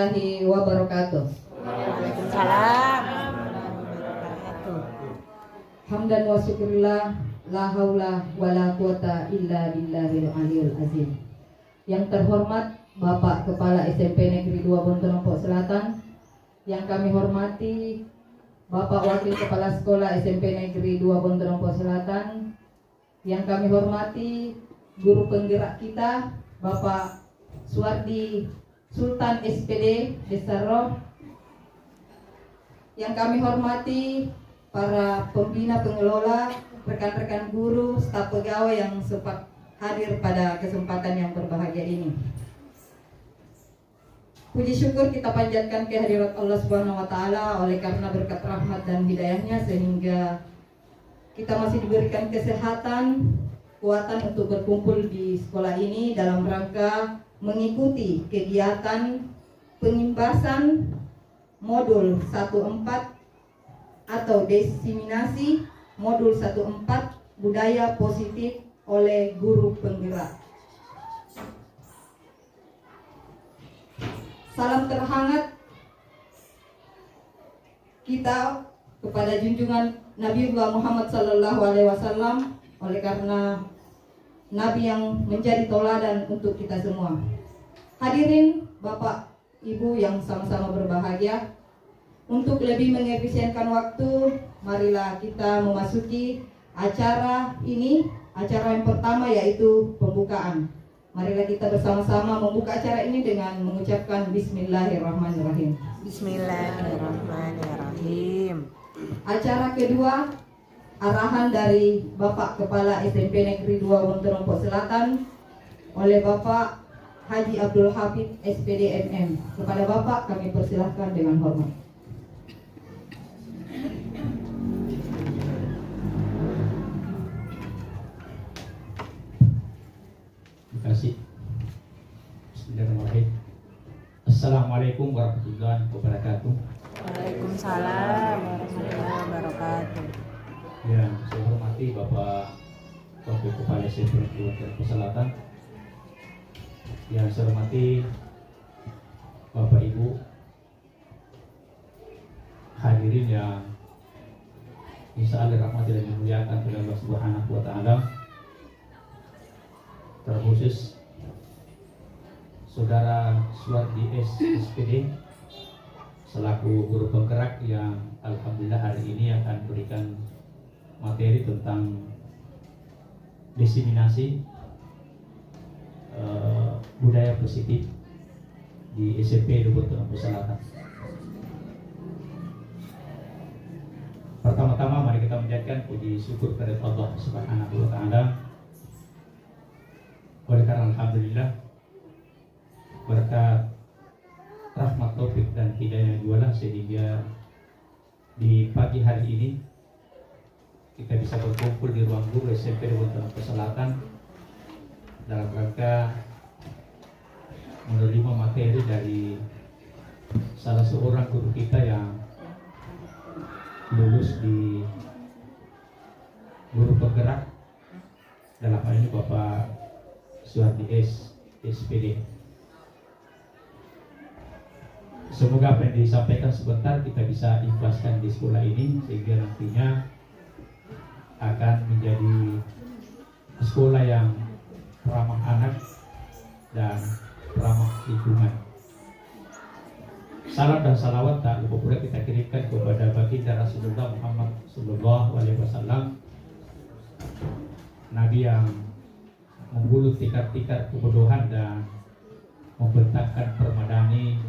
warahmatullahi wabarakatuh. Waalaikumsalam warahmatullahi wabarakatuh. Hamdan wa syukurillah, la haula wa la quwata illa billahil aliyul azim. Yang terhormat Bapak Kepala SMP Negeri 2 Bontonompok Selatan, yang kami hormati Bapak Wakil Kepala Sekolah SMP Negeri 2 Bontonompok Selatan, yang kami hormati guru penggerak kita Bapak Suwardi Sultan SPD Desa Roh, yang kami hormati para pembina pengelola, rekan-rekan guru, staf pegawai yang sempat hadir pada kesempatan yang berbahagia ini. Puji syukur kita panjatkan kehadirat Allah Subhanahu wa taala oleh karena berkat rahmat dan hidayahnya sehingga kita masih diberikan kesehatan, kekuatan untuk berkumpul di sekolah ini dalam rangka mengikuti kegiatan pengimbasan modul 14 atau diseminasi modul 14 budaya positif oleh guru penggerak. Salam terhangat kita kepada junjungan Nabiullah Muhammad SAW, oleh karena Nabi yang menjadi tauladan untuk kita semua. Hadirin Bapak Ibu yang sama-sama berbahagia, untuk lebih mengefisienkan waktu, marilah kita memasuki acara ini. Acara yang pertama yaitu pembukaan. Marilah kita bersama-sama membuka acara ini dengan mengucapkan Bismillahirrahmanirrahim. Bismillahirrahmanirrahim. Acara kedua, arahan dari Bapak Kepala SMP Negeri 2 Bontonompok Selatan oleh Bapak Haji Abdul Hafid SPD MM. Kepada Bapak kami persilahkan dengan hormat. Terima kasih. Bismillahirrahmanirrahim. Assalamualaikum warahmatullahi wabarakatuh. Waalaikumsalam warahmatullahi wabarakatuh. Yang saya hormati Bapak Wakil Kepala SMP Negeri 2 Selatan, yang saya hormati Bapak Ibu hadirin yang insya Allah rahmati dan dimuliakan oleh Allah Subhanahu wa taala, terkhusus Saudara Suwardi SPD selaku guru penggerak yang alhamdulillah hari ini akan berikan materi tentang diseminasi budaya positif di SMP Bontonompok Selatan. Pertama-tama mari kita menjadikan puji syukur kepada Allah Subhanahu wa taala. Oleh karena alhamdulillah berkat rahmat taufik dan hidayah jualah sehingga di pagi hari ini kita bisa berkumpul di ruang guru SMP Bontonompok Selatan dalam rangka menerima materi dari salah seorang guru kita yang lulus di guru penggerak, dalam hal ini Bapak Suwardi SPD. Semoga apa yang disampaikan sebentar kita bisa ikhlaskan di sekolah ini sehingga nantinya akan menjadi sekolah yang ramah anak dan ramah lingkungan. Salam dan salawat tak lupa pula kita kirimkan kepada baginda Rasulullah Muhammad SAW, Nabi yang membunuh tikar-tikar kebodohan dan membentangkan permadani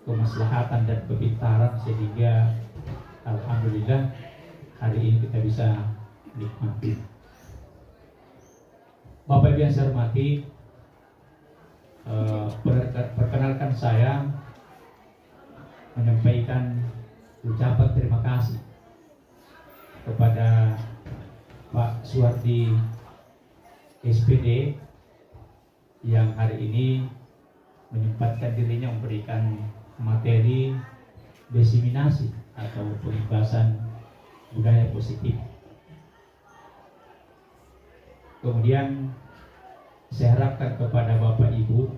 kemaslahatan dan kepintaran sehingga alhamdulillah hari ini kita bisa nikmati. Bapak Ibu yang saya hormati, perkenalkan saya menyampaikan ucapan terima kasih kepada Pak Suwardi SPD yang hari ini menyempatkan dirinya memberikan materi diseminasi atau pembahasan budaya positif. Kemudian saya harapkan kepada Bapak Ibu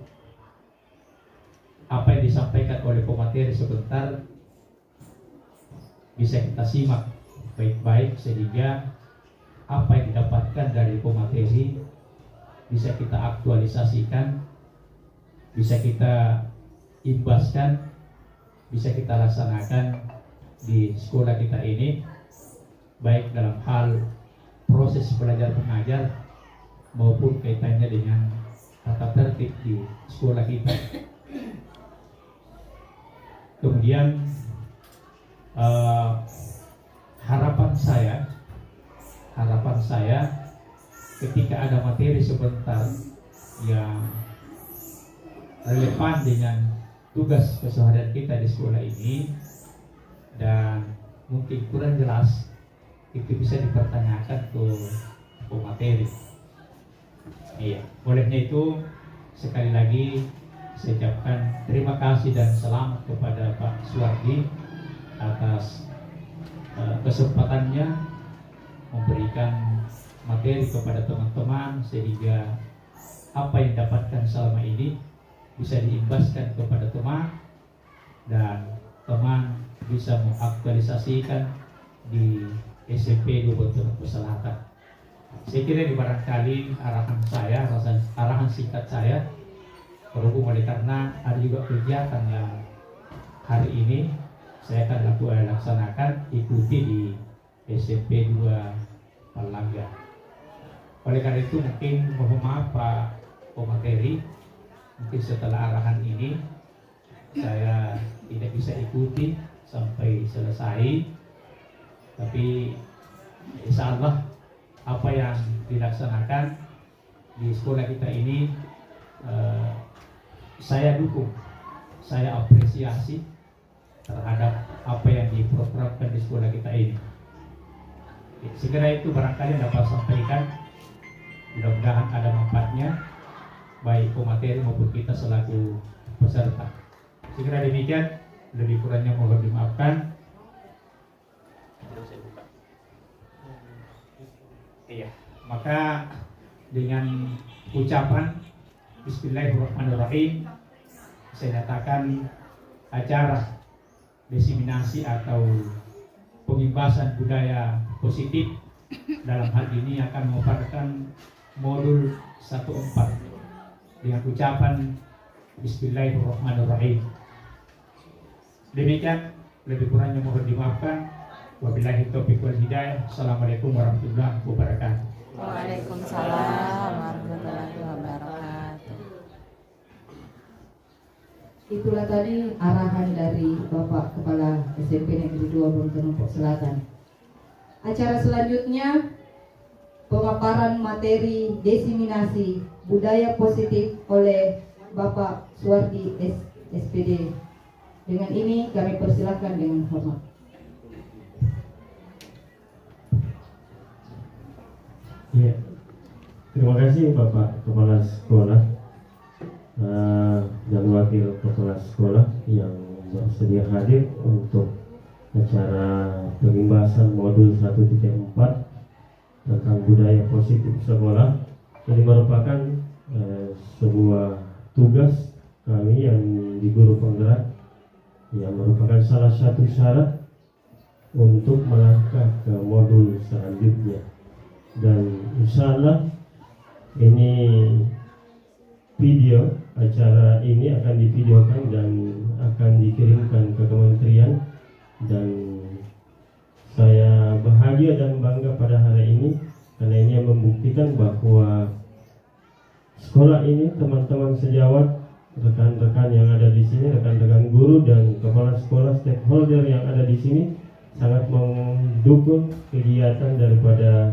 apa yang disampaikan oleh pemateri sebentar bisa kita simak baik-baik sehingga apa yang didapatkan dari pemateri bisa kita aktualisasikan, bisa kita imbaskan, bisa kita laksanakan di sekolah kita ini, baik dalam hal proses belajar mengajar maupun kaitannya dengan tata tertib di sekolah kita. Kemudian harapan saya ketika ada materi sebentar yang relevan dengan tugas keseharian kita di sekolah ini dan mungkin kurang jelas, itu bisa dipertanyakan ke pemateri. Iya, olehnya itu sekali lagi saya ucapkan terima kasih dan selamat kepada Pak Suwardi atas kesempatannya memberikan materi kepada teman-teman sehingga apa yang didapatkan selama ini bisa diimbaskan kepada teman dan teman bisa mengaktualisasikan di SMP Gubernur Selatan. Saya kira di barangkali arahan singkat saya berhubung oleh karena ada juga kegiatan yang hari ini saya akan laksanakan ikuti di SMP 2 Palangga. Oleh karena itu mungkin mohon maaf Pak pemateri, mungkin setelah arahan ini saya tidak bisa ikuti sampai selesai, tapi insya Allah apa yang dilaksanakan di sekolah kita ini saya dukung, saya apresiasi terhadap apa yang diprogramkan di sekolah kita ini. Segera itu barangkali dapat sampaikan, mudah-mudahan ada manfaatnya baik pemateri maupun kita selaku peserta. Segera demikian, lebih kurangnya mohon dimaafkan. Iya, maka dengan ucapan Bismillahirrahmanirrahim saya nyatakan acara diseminasi atau pengimbasan budaya positif dalam hal ini akan merupakan modul 14 dengan ucapan Bismillahirrahmanirrahim. Demikian, lebih kurangnya mohon dimaafkan. Wabillahi taufiq wal hidayah. Assalamualaikum warahmatullahi wabarakatuh. Waalaikumsalam warahmatullahi wabarakatuh. Itulah tadi arahan dari Bapak Kepala SMP Negeri 2 Gubernur Selatan. Acara selanjutnya pemaparan materi diseminasi budaya positif oleh Bapak Suwardi SPD. Dengan ini kami persilakan dengan hormat. Ya, terima kasih Bapak Kepala Sekolah dan Wakil Kepala Sekolah yang bersedia hadir untuk acara pengimbasan modul 1.4 tentang budaya positif sekolah. Ini merupakan sebuah tugas kami yang di guru penggerak yang merupakan salah satu syarat untuk melangkah ke modul selanjutnya. Dan insya Allah ini video acara ini akan divideokan dan akan dikirimkan ke kementerian, dan saya bahagia dan bangga pada hari ini karena ini membuktikan bahwa sekolah ini, teman-teman sejawat, rekan-rekan yang ada di sini, rekan-rekan guru dan kepala sekolah, stakeholder yang ada di sini sangat mendukung kegiatan daripada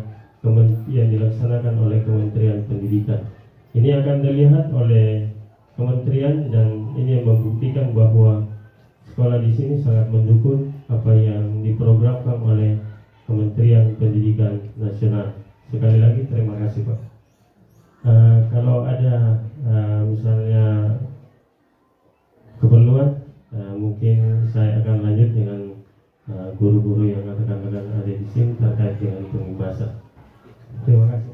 yang dilaksanakan oleh Kementerian Pendidikan. Ini akan dilihat oleh kementerian dan ini yang membuktikan bahwa sekolah di sini sangat mendukung apa yang diprogramkan oleh Kementerian Pendidikan Nasional. Sekali lagi terima kasih Pak. Kalau ada misalnya keperluan, mungkin saya akan lanjut dengan guru-guru yang akan ada di sini terkait dengan pengimbasan. Terima kasih.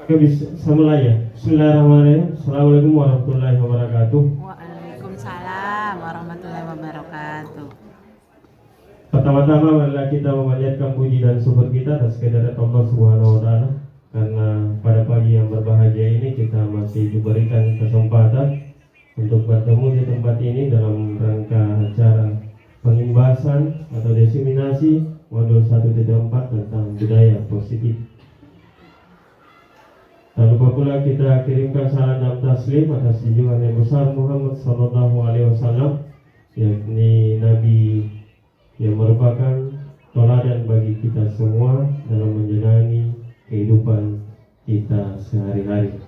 Oke, bisa mulai ya. Bismillahirrahmanirrahim. Assalamualaikum warahmatullahi wabarakatuh. Waalaikumsalam Waalaikumsalam warahmatullahi wabarakatuh. Pertama-tama marilah kita memanjatkan puji dan syukur kita atas kehadirat Allah Subhanahu wa taala, karena pada pagi yang berbahagia ini kita masih diberikan kesempatan untuk bertemu di tempat ini dalam rangka acara pengimbasan atau diseminasi modul 1.4 tentang budaya positif. Tak lupa pula kita kirimkan salam dan taslim atas junjungan yang besar Muhammad sallallahu alaihi wasallam, yakni Nabi yang merupakan teladan bagi kita semua dalam menjalani kehidupan kita sehari-hari.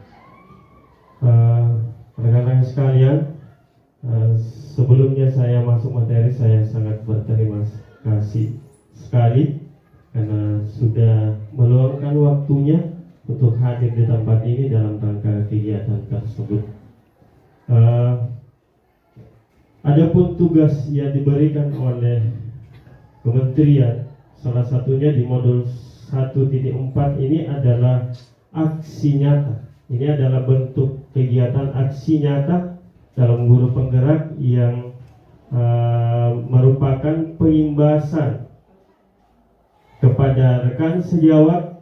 Rekan-rekan sekalian, sebelumnya saya masuk materi, saya sangat berterima kasih sekali karena sudah meluangkan waktunya untuk hadir di tempat ini dalam rangka kegiatan tersebut. Adapun tugas yang diberikan oleh Kementerian, salah satunya di modul 1.4 ini adalah aksi nyata. Ini adalah bentuk kegiatan aksi nyata dalam guru penggerak yang merupakan peimbasan kepada rekan sejawat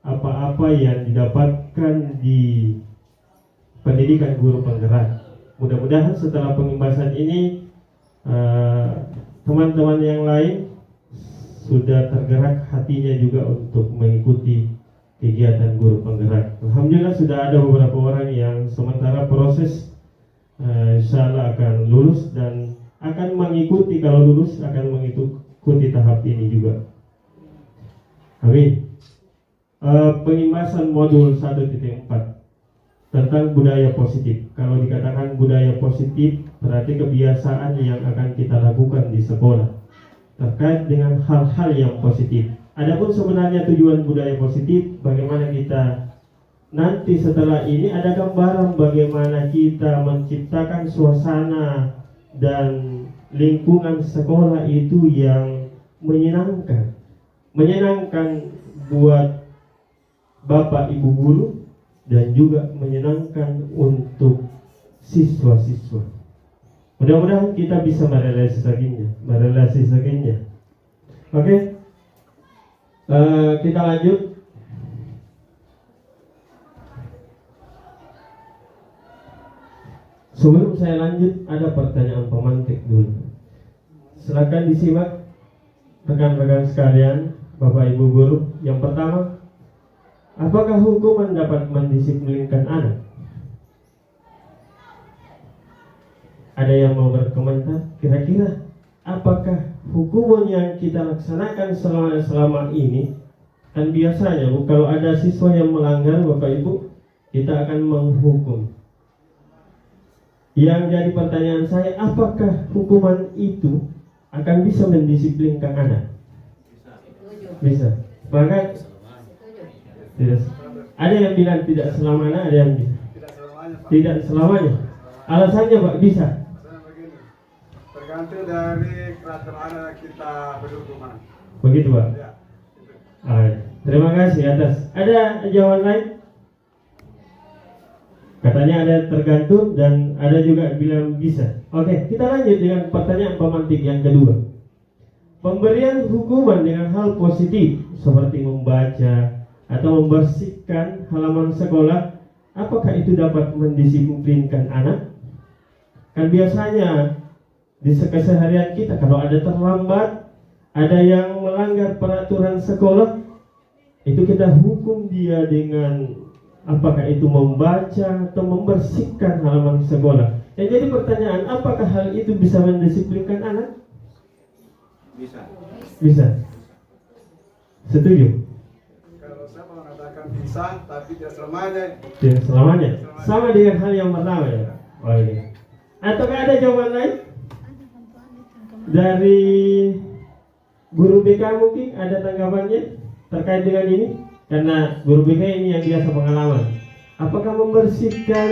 apa-apa yang didapatkan di pendidikan guru penggerak. Mudah-mudahan setelah pengimbasan ini teman-teman yang lain sudah tergerak hatinya juga untuk mengikuti kegiatan guru penggerak. Alhamdulillah sudah ada beberapa orang yang sementara proses insya Allah akan lulus dan akan mengikuti, kalau lulus akan mengikuti tahap ini juga. Amin. Pengimbasan modul 1.4 tentang budaya positif. Kalau dikatakan budaya positif berarti kebiasaan yang akan kita lakukan di sekolah terkait dengan hal-hal yang positif. Adapun sebenarnya tujuan budaya positif, bagaimana kita nanti setelah ini ada gambaran bagaimana kita menciptakan suasana dan lingkungan sekolah itu yang menyenangkan buat Bapak Ibu guru dan juga menyenangkan untuk siswa-siswa. Mudah-mudahan kita bisa merealisasikannya. Oke, kita lanjut. Sebelum saya lanjut, ada pertanyaan pemantik dulu. Silakan disimak rekan-rekan sekalian, Bapak Ibu guru. Yang pertama, apakah hukuman dapat mendisiplinkan anak? Ada yang mau berkomentar? Kira-kira apakah hukuman yang kita laksanakan selama ini, kan biasanya kalau ada siswa yang melanggar, Bapak Ibu, kita akan menghukum. Yang jadi pertanyaan saya, apakah hukuman itu akan bisa mendisiplinkan anak? Bisa. Maka tidak. Ada yang bilang tidak selamanya, ada yang bilang tidak selamanya. Alasannya Pak, bisa. Tergantung dari karakter anak kita berhukuman. Begitu Pak. Ya. Terima kasih atas. Ada jawaban lain? Katanya ada tergantung dan ada juga bilang bisa. Oke, kita lanjut dengan pertanyaan pemantik yang kedua. Pemberian hukuman dengan hal positif seperti membaca atau membersihkan halaman sekolah, apakah itu dapat mendisiplinkan anak? Kan biasanya di keseharian kita kalau ada terlambat, ada yang melanggar peraturan sekolah, itu kita hukum dia dengan apakah itu membaca atau membersihkan halaman sekolah. Yang jadi pertanyaan, apakah hal itu bisa mendisiplinkan anak? Bisa. Bisa. Setuju? Kalau saya mengatakan bisa, tapi tidak selamanya. Tidak selamanya. Sama dengan hal yang pertama ya. Oh, iya. Ataukah ada jawaban lain? Dari guru BK mungkin ada tanggapannya terkait dengan ini? Karena guru BK ini yang biasa pengalaman. Apakah membersihkan,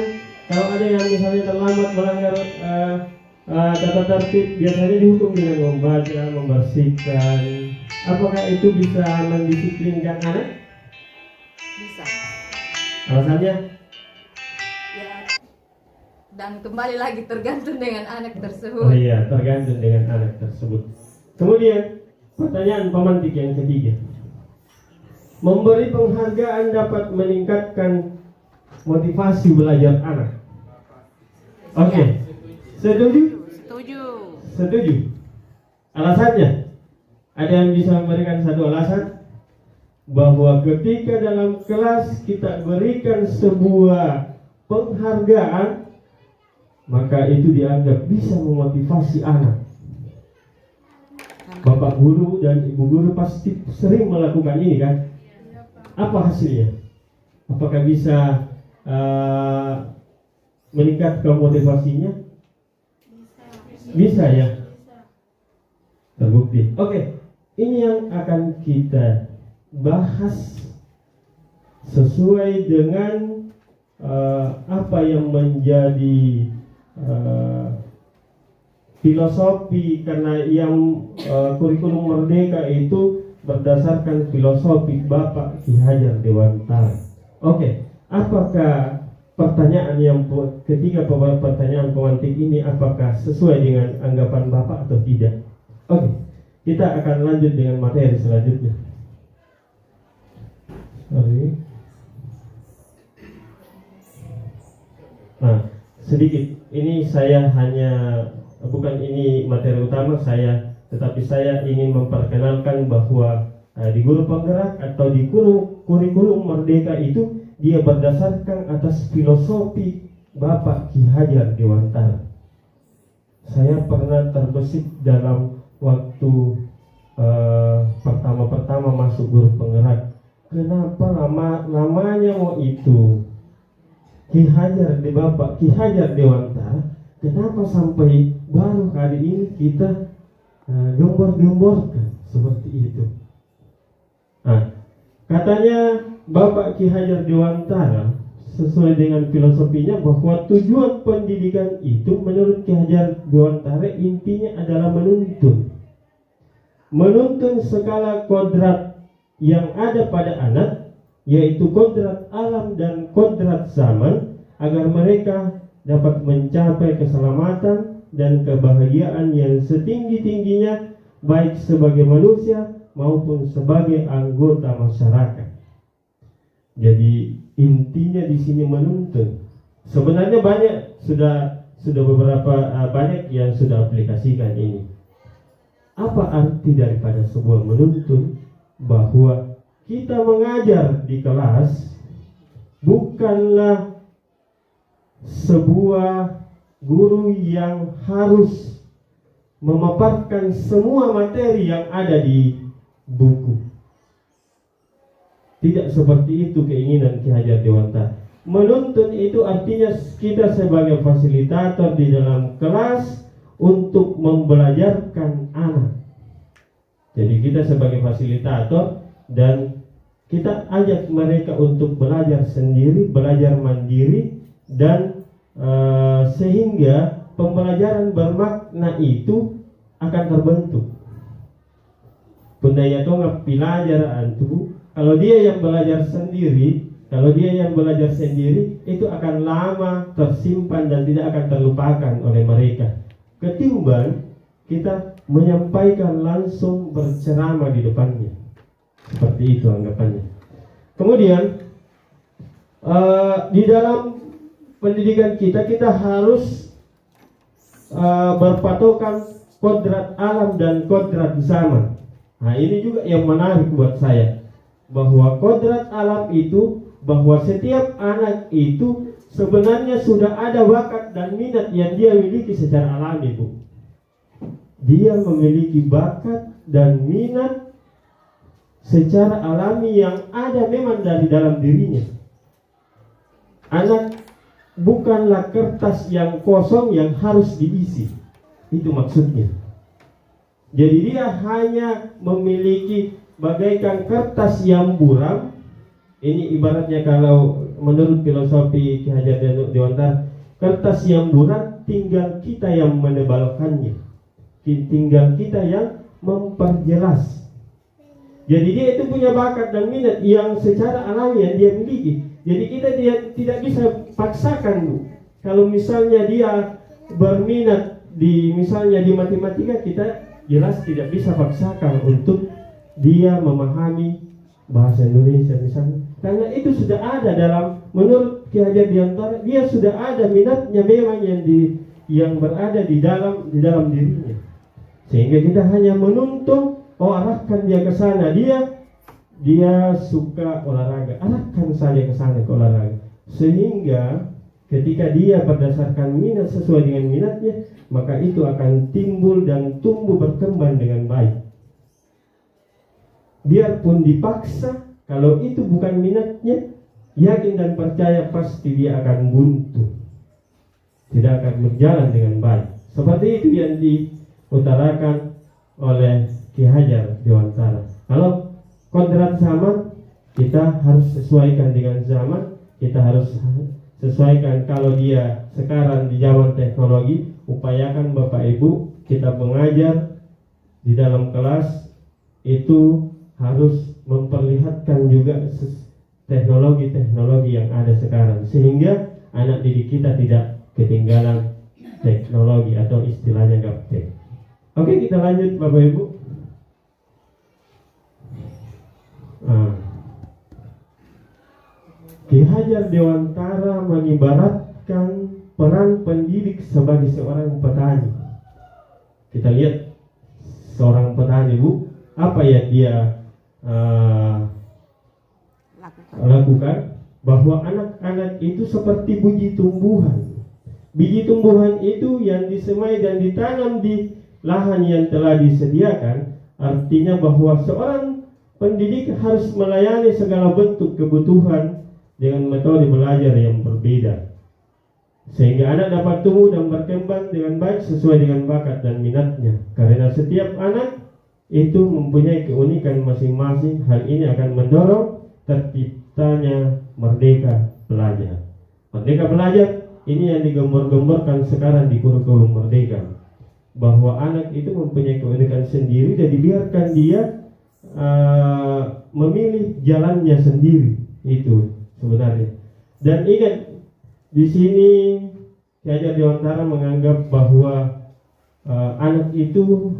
kalau ada yang misalnya terlambat melanggar tata tertib, biasanya dihukum dengan membaca, membersihkan. Apakah itu bisa mendisiplinkan anak? Bisa. Alasannya? Ya, Dan kembali lagi tergantung dengan anak Oh tersebut. iya, tergantung dengan anak tersebut. Kemudian pertanyaan pemantik yang ketiga. Memberi penghargaan dapat meningkatkan motivasi belajar anak. Oke. Setuju? Setuju. Setuju. Alasannya? Ada yang bisa memberikan satu alasan? Bahwa ketika dalam kelas kita berikan sebuah penghargaan, maka itu dianggap bisa memotivasi anak. Bapak guru dan ibu guru pasti sering melakukan ini kan? Apa hasilnya? Apakah bisa meningkatkan motivasinya? Bisa ya? Terbukti. Oke, ini yang akan kita bahas sesuai dengan apa yang menjadi filosofi, karena yang kurikulum merdeka itu berdasarkan filosofi Bapak Ki Hajar Dewantara. Oke, apakah pertanyaan yang ketiga, pertanyaan pemantik ini apakah sesuai dengan anggapan Bapak atau tidak? Oke, kita akan lanjut dengan materi selanjutnya. Sorry. Nah, sedikit ini saya hanya bukan ini materi utama saya, tetapi saya ingin memperkenalkan bahwa di guru penggerak atau di kurikulum merdeka itu dia berdasarkan atas filosofi Bapak Ki Hajar Dewantara. Saya pernah terbesit dalam waktu pertama-pertama masuk guru penggerak. Kenapa namanya mau itu Ki Hajar Bapak Ki Hajar Dewantara? Kenapa sampai baru kali ini kita gembor-gemborkan seperti itu? Nah, katanya Bapak Ki Hajar Dewantara sesuai dengan filosofinya bahwa tujuan pendidikan itu menurut Ki Hajar Dewantara intinya adalah menuntun segala kodrat yang ada pada anak, yaitu kodrat alam dan kodrat zaman, agar mereka dapat mencapai keselamatan dan kebahagiaan yang setinggi-tingginya, baik sebagai manusia maupun sebagai anggota masyarakat. Jadi intinya di sini menuntun. Sebenarnya banyak sudah beberapa banyak yang sudah aplikasikan ini. Apa arti daripada sebuah menuntun? Bahwa kita mengajar di kelas bukanlah sebuah guru yang harus memaparkan semua materi yang ada di buku. Tidak seperti itu keinginan Ki Hajar Dewantara. Menuntun itu artinya kita sebagai fasilitator di dalam kelas untuk membelajarkan anak. Jadi kita sebagai fasilitator dan kita ajak mereka untuk belajar sendiri, belajar mandiri, dan sehingga pembelajaran bermakna itu akan terbentuk. Bundaya tonga pelajar antu, kalau dia yang belajar sendiri, itu akan lama tersimpan dan tidak akan terlupakan oleh mereka. Ketimbang kita menyampaikan langsung berceramah di depannya. Seperti itu anggapannya. Kemudian di dalam pendidikan kita harus berpatokan kodrat alam dan kodrat zaman. Nah, ini juga yang menarik buat saya, bahwa kodrat alam itu bahwa setiap anak itu sebenarnya sudah ada bakat dan minat yang dia miliki secara alami, Bu. Dia memiliki bakat dan minat secara alami yang ada memang dari dalam dirinya. Anak bukanlah kertas yang kosong yang harus diisi. Itu maksudnya. Jadi dia hanya memiliki bagaikan kertas yang buram. Ini ibaratnya kalau menurut filosofi Ki Hajar Dewantara, kertas yang buram tinggal kita yang menebalkannya, tinggal kita yang memperjelas. Jadi dia itu punya bakat dan minat yang secara alami yang dia miliki. Jadi kita tidak bisa paksakan, Bu. Kalau misalnya dia berminat misalnya di matematika, kita jelas tidak bisa paksakan untuk dia memahami bahasa Indonesia misalnya, karena itu sudah ada menurut Ki Hajar Dewantara, dia sudah ada minatnya memang yang berada di dalam dirinya, sehingga kita hanya menuntun, arahkan dia ke sana, dia suka olahraga, arahkan saja ke sana ke olahraga, sehingga ketika dia berdasarkan minat sesuai dengan minatnya, maka itu akan timbul dan tumbuh berkembang dengan baik. Biarpun dipaksa, kalau itu bukan minatnya, yakin dan percaya pasti dia akan buntu, tidak akan berjalan dengan baik. Seperti itu yang diutarakan oleh Ki Hajar Dewantara. Kalau kodrat zaman, kita harus sesuaikan dengan zaman, kita harus sesuaikan. Kalau dia sekarang di zaman teknologi, upayakan Bapak Ibu kita mengajar di dalam kelas itu harus memperlihatkan juga teknologi-teknologi yang ada sekarang, sehingga anak didik kita tidak ketinggalan teknologi atau istilahnya gaptek. Oke, kita lanjut Bapak Ibu. Ki Hajar Dewantara mengibaratkan peran pendidik sebagai seorang petani. Kita lihat seorang petani, Bu, apa yang dia lakukan, bahwa anak-anak itu seperti biji tumbuhan. Biji tumbuhan itu yang disemai dan ditanam di lahan yang telah disediakan, artinya bahwa seorang pendidik harus melayani segala bentuk kebutuhan dengan metode belajar yang berbeda, sehingga anak dapat tumbuh dan berkembang dengan baik sesuai dengan bakat dan minatnya. Karena setiap anak itu mempunyai keunikan masing-masing, hal ini akan mendorong terciptanya merdeka belajar. Merdeka belajar ini yang digembor-gemborkan sekarang di kurikulum merdeka, bahwa anak itu mempunyai keunikan sendiri dan dibiarkan dia memilih jalannya sendiri, itu sebenarnya. Dan ingat, di sini Ki Hajar Dewantara menganggap bahwa anak itu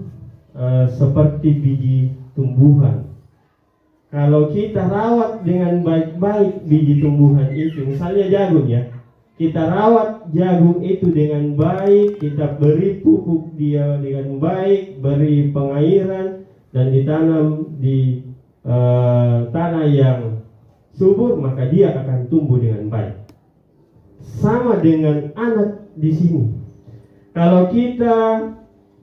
seperti biji tumbuhan. Kalau kita rawat dengan baik-baik biji tumbuhan itu, misalnya jagung ya, kita rawat jagung itu dengan baik, kita beri pupuk dia dengan baik, beri pengairan, dan ditanam di tanah yang subur, maka dia akan tumbuh dengan baik. Sama dengan anak di sini. Kalau kita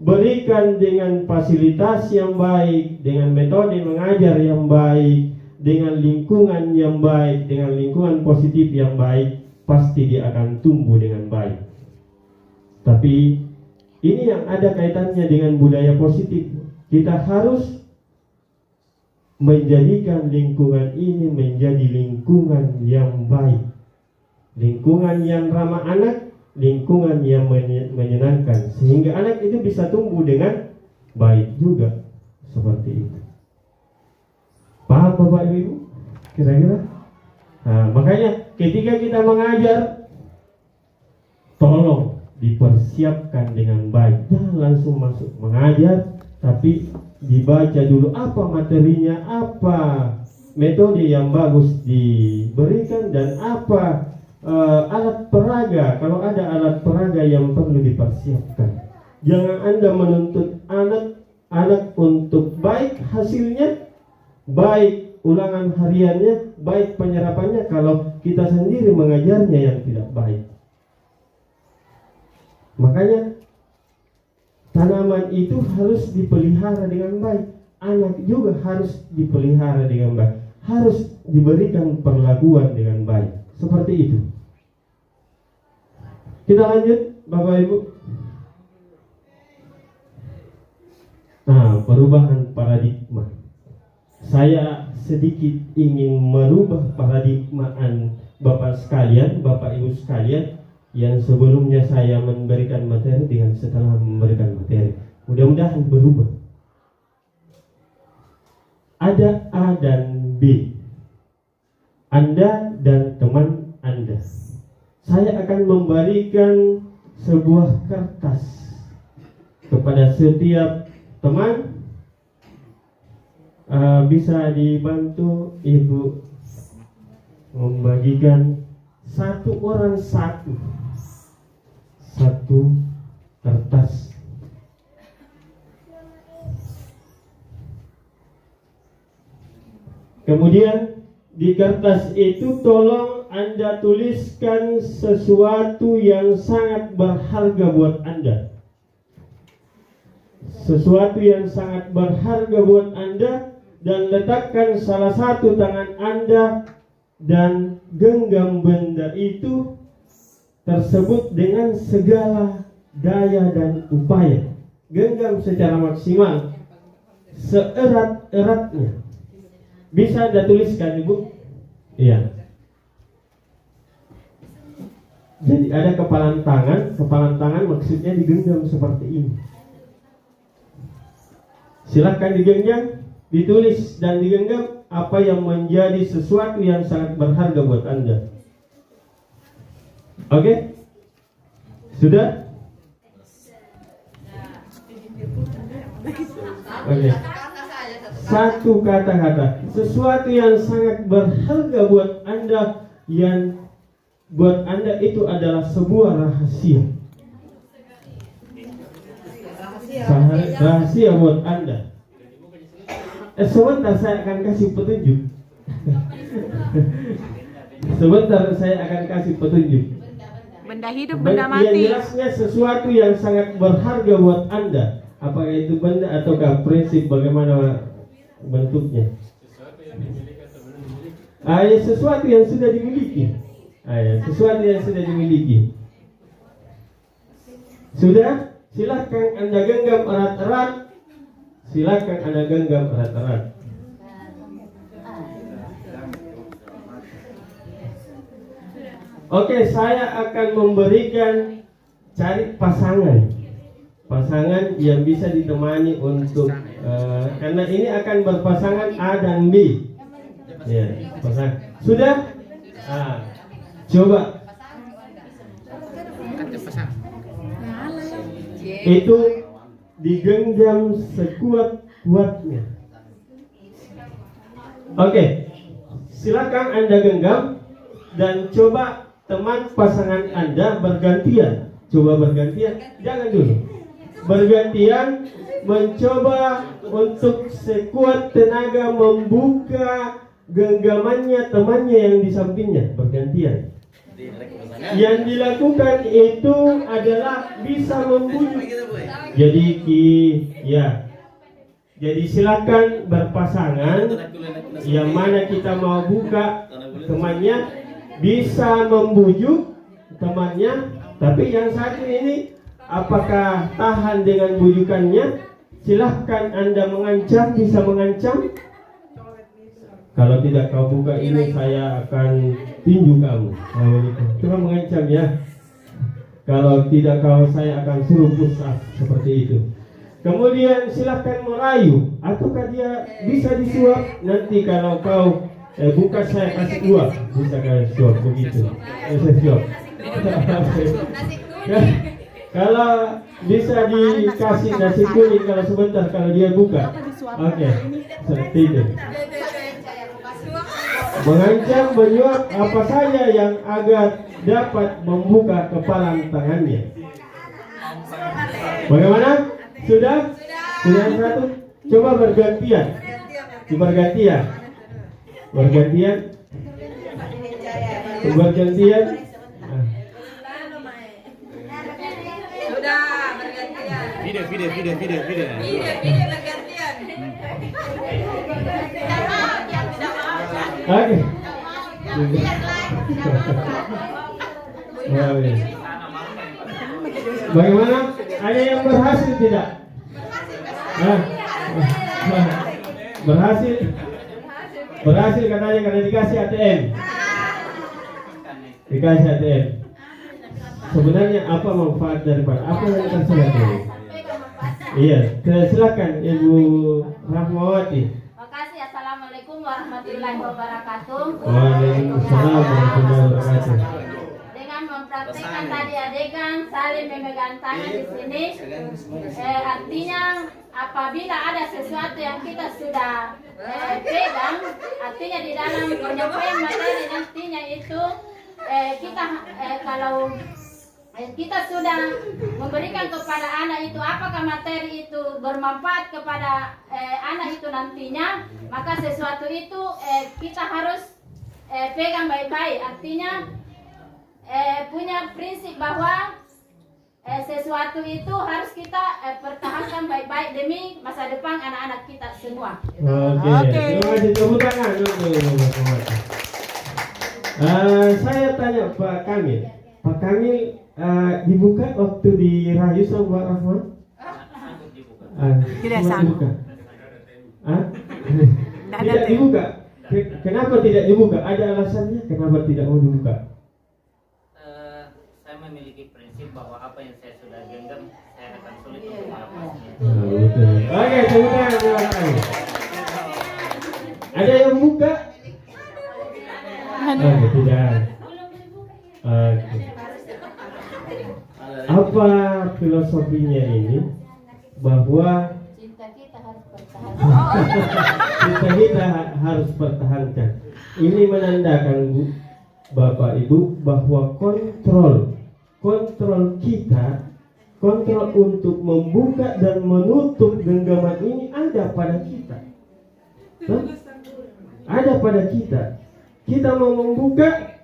berikan dengan fasilitas yang baik, dengan metode mengajar yang baik, dengan lingkungan yang baik, dengan lingkungan positif yang baik, pasti dia akan tumbuh dengan baik. Tapi ini yang ada kaitannya dengan budaya positif. Kita harus menjadikan lingkungan ini menjadi lingkungan yang baik, lingkungan yang ramah anak, lingkungan yang menyenangkan, sehingga anak itu bisa tumbuh dengan baik juga. Seperti itu. Paham Bapak Ibu? Kira-kira? Nah, makanya ketika kita mengajar, tolong dipersiapkan dengan baik. Jangan langsung masuk mengajar, tapi dibaca dulu apa materinya, apa metode yang bagus diberikan, dan apa alat peraga, kalau ada alat peraga yang perlu dipersiapkan. Jangan Anda menuntut anak untuk baik hasilnya, baik ulangan hariannya, baik penyerapannya, kalau kita sendiri mengajarnya yang tidak baik. Makanya tanaman itu harus dipelihara dengan baik, anak juga harus dipelihara dengan baik, harus diberikan perlakuan dengan baik. Seperti itu. Kita lanjut Bapak Ibu. Nah, perubahan paradigma. Saya sedikit ingin merubah paradigmaan Bapak sekalian, Bapak Ibu sekalian, yang sebelumnya saya memberikan materi dengan setelah memberikan materi. Mudah-mudahan berubah. Ada A dan B. Anda dan teman Anda. saya akan memberikan sebuah kertas kepada setiap teman. Bisa dibantu Ibu membagikan satu orang satu kertas. Kemudian di kertas itu tolong Anda tuliskan sesuatu yang sangat berharga buat Anda. Sesuatu yang sangat berharga buat Anda, dan letakkan salah satu tangan Anda dan genggam benda itu tersebut dengan segala daya dan upaya. Genggam secara maksimal, seerat-eratnya. Bisa Anda tuliskan, Ibu? Iya. Jadi ada kepalan tangan maksudnya digenggam seperti ini. Silakan digenggam, ditulis dan digenggam apa yang menjadi sesuatu yang sangat berharga buat Anda. Oke? Sudah? Oke. Satu kata-kata, sesuatu yang sangat berharga buat Anda, yang buat Anda itu adalah sebuah rahasia. Rahasia buat Anda. Sebentar saya akan kasih petunjuk. Sebentar saya akan kasih petunjuk. Benda hidup, benda mati. Yang jelasnya sesuatu yang sangat berharga buat Anda. Apakah itu benda ataukah prinsip, bagaimana bentuknya? Sesuatu yang sudah dimiliki. Sesuatu yang sudah dimiliki. Sudah? Silakan Anda genggam erat-erat. Silakan Anda genggam erat-erat. Oke, saya akan memberikan cari pasangan yang bisa ditemani untuk karena ini akan berpasangan A dan B. Ya, pasangan. Sudah? Coba. Itu digenggam sekuat-kuatnya. Oke, silakan Anda genggam dan coba teman pasangan Anda bergantian. Coba bergantian, jangan dulu. Bergantian mencoba untuk sekuat tenaga membuka genggamannya temannya yang di sampingnya, bergantian. Yang dilakukan itu adalah bisa membujuk. Jadi silakan berpasangan. Yang mana kita mau buka temannya, bisa membujuk temannya. Tapi yang satu ini, apakah tahan dengan bujukannya? Silahkan Anda mengancam, bisa mengancam. Kalau tidak kau buka ini, saya akan tinju kamu. Cuma mengancam ya. Kalau tidak kau, saya akan suruh pusat, seperti itu. Kemudian silahkan merayu, ataukah dia bisa disuap. Nanti kalau kau buka, saya kasih uang. Bisa kasih suap begitu. Suap. Kalau bisa dikasih nasi kuning kalau sebentar kalau dia buka. Oke, seperti itu. Mengancam, menyuap apa saja yang agar dapat membuka kepalan tangannya. Bagaimana? Sudah? Sudah satu? Coba bergantian. Bergantian. Bergantian. Sudah bergantian. Video bergantian. Oke. Bagaimana? Ada yang berhasil tidak? Berhasil katanya karena dikasih ATM. Dikasih ATM. Sebenarnya apa manfaat daripada apa yang akan saya lakukan? Iya, silakan Ibu Rahmawati. Makasih. Assalamualaikum warahmatullahi wabarakatuh. Waalaikumsalam warahmatullahi wabarakatuh. Dengan praktekkan tadi adegan saling memegang tangan di sini. Artinya apabila ada sesuatu yang kita sudah pegang, artinya di dalam penyampaian materi nantinya itu kita kalau kita sudah memberikan kepada anak itu apakah materi itu bermanfaat kepada anak itu nantinya, maka sesuatu itu kita harus pegang baik-baik. Artinya punya prinsip bahwa sesuatu itu harus kita pertahankan baik-baik demi masa depan anak-anak kita semua. Oke. Terima kasih, tepuk tangan dulu. Saya tanya Pak Kamil. Pak Kamil dibuka waktu di Rayu sama Pak Rahman? Tidak cuma sanggup. dibuka. Tidak dibuka. Kenapa tidak dibuka? Ada alasannya kenapa tidak mau dibuka? Saya memiliki prinsip bahwa apa yang saya sudah genggam saya akan sulit untuk melepasnya. Betul. Oke, tepuk tangan. Ada yang buka? Tidak. Oke. Apa filosofinya ini? Bahwa Cinta kita harus bertahan. kita harus pertahankan. Ini menandakan Bu, Bapak Ibu, bahwa kontrol kita, kontrol untuk membuka dan menutup genggaman ini ada pada kita. Ada pada kita. Kita mau membuka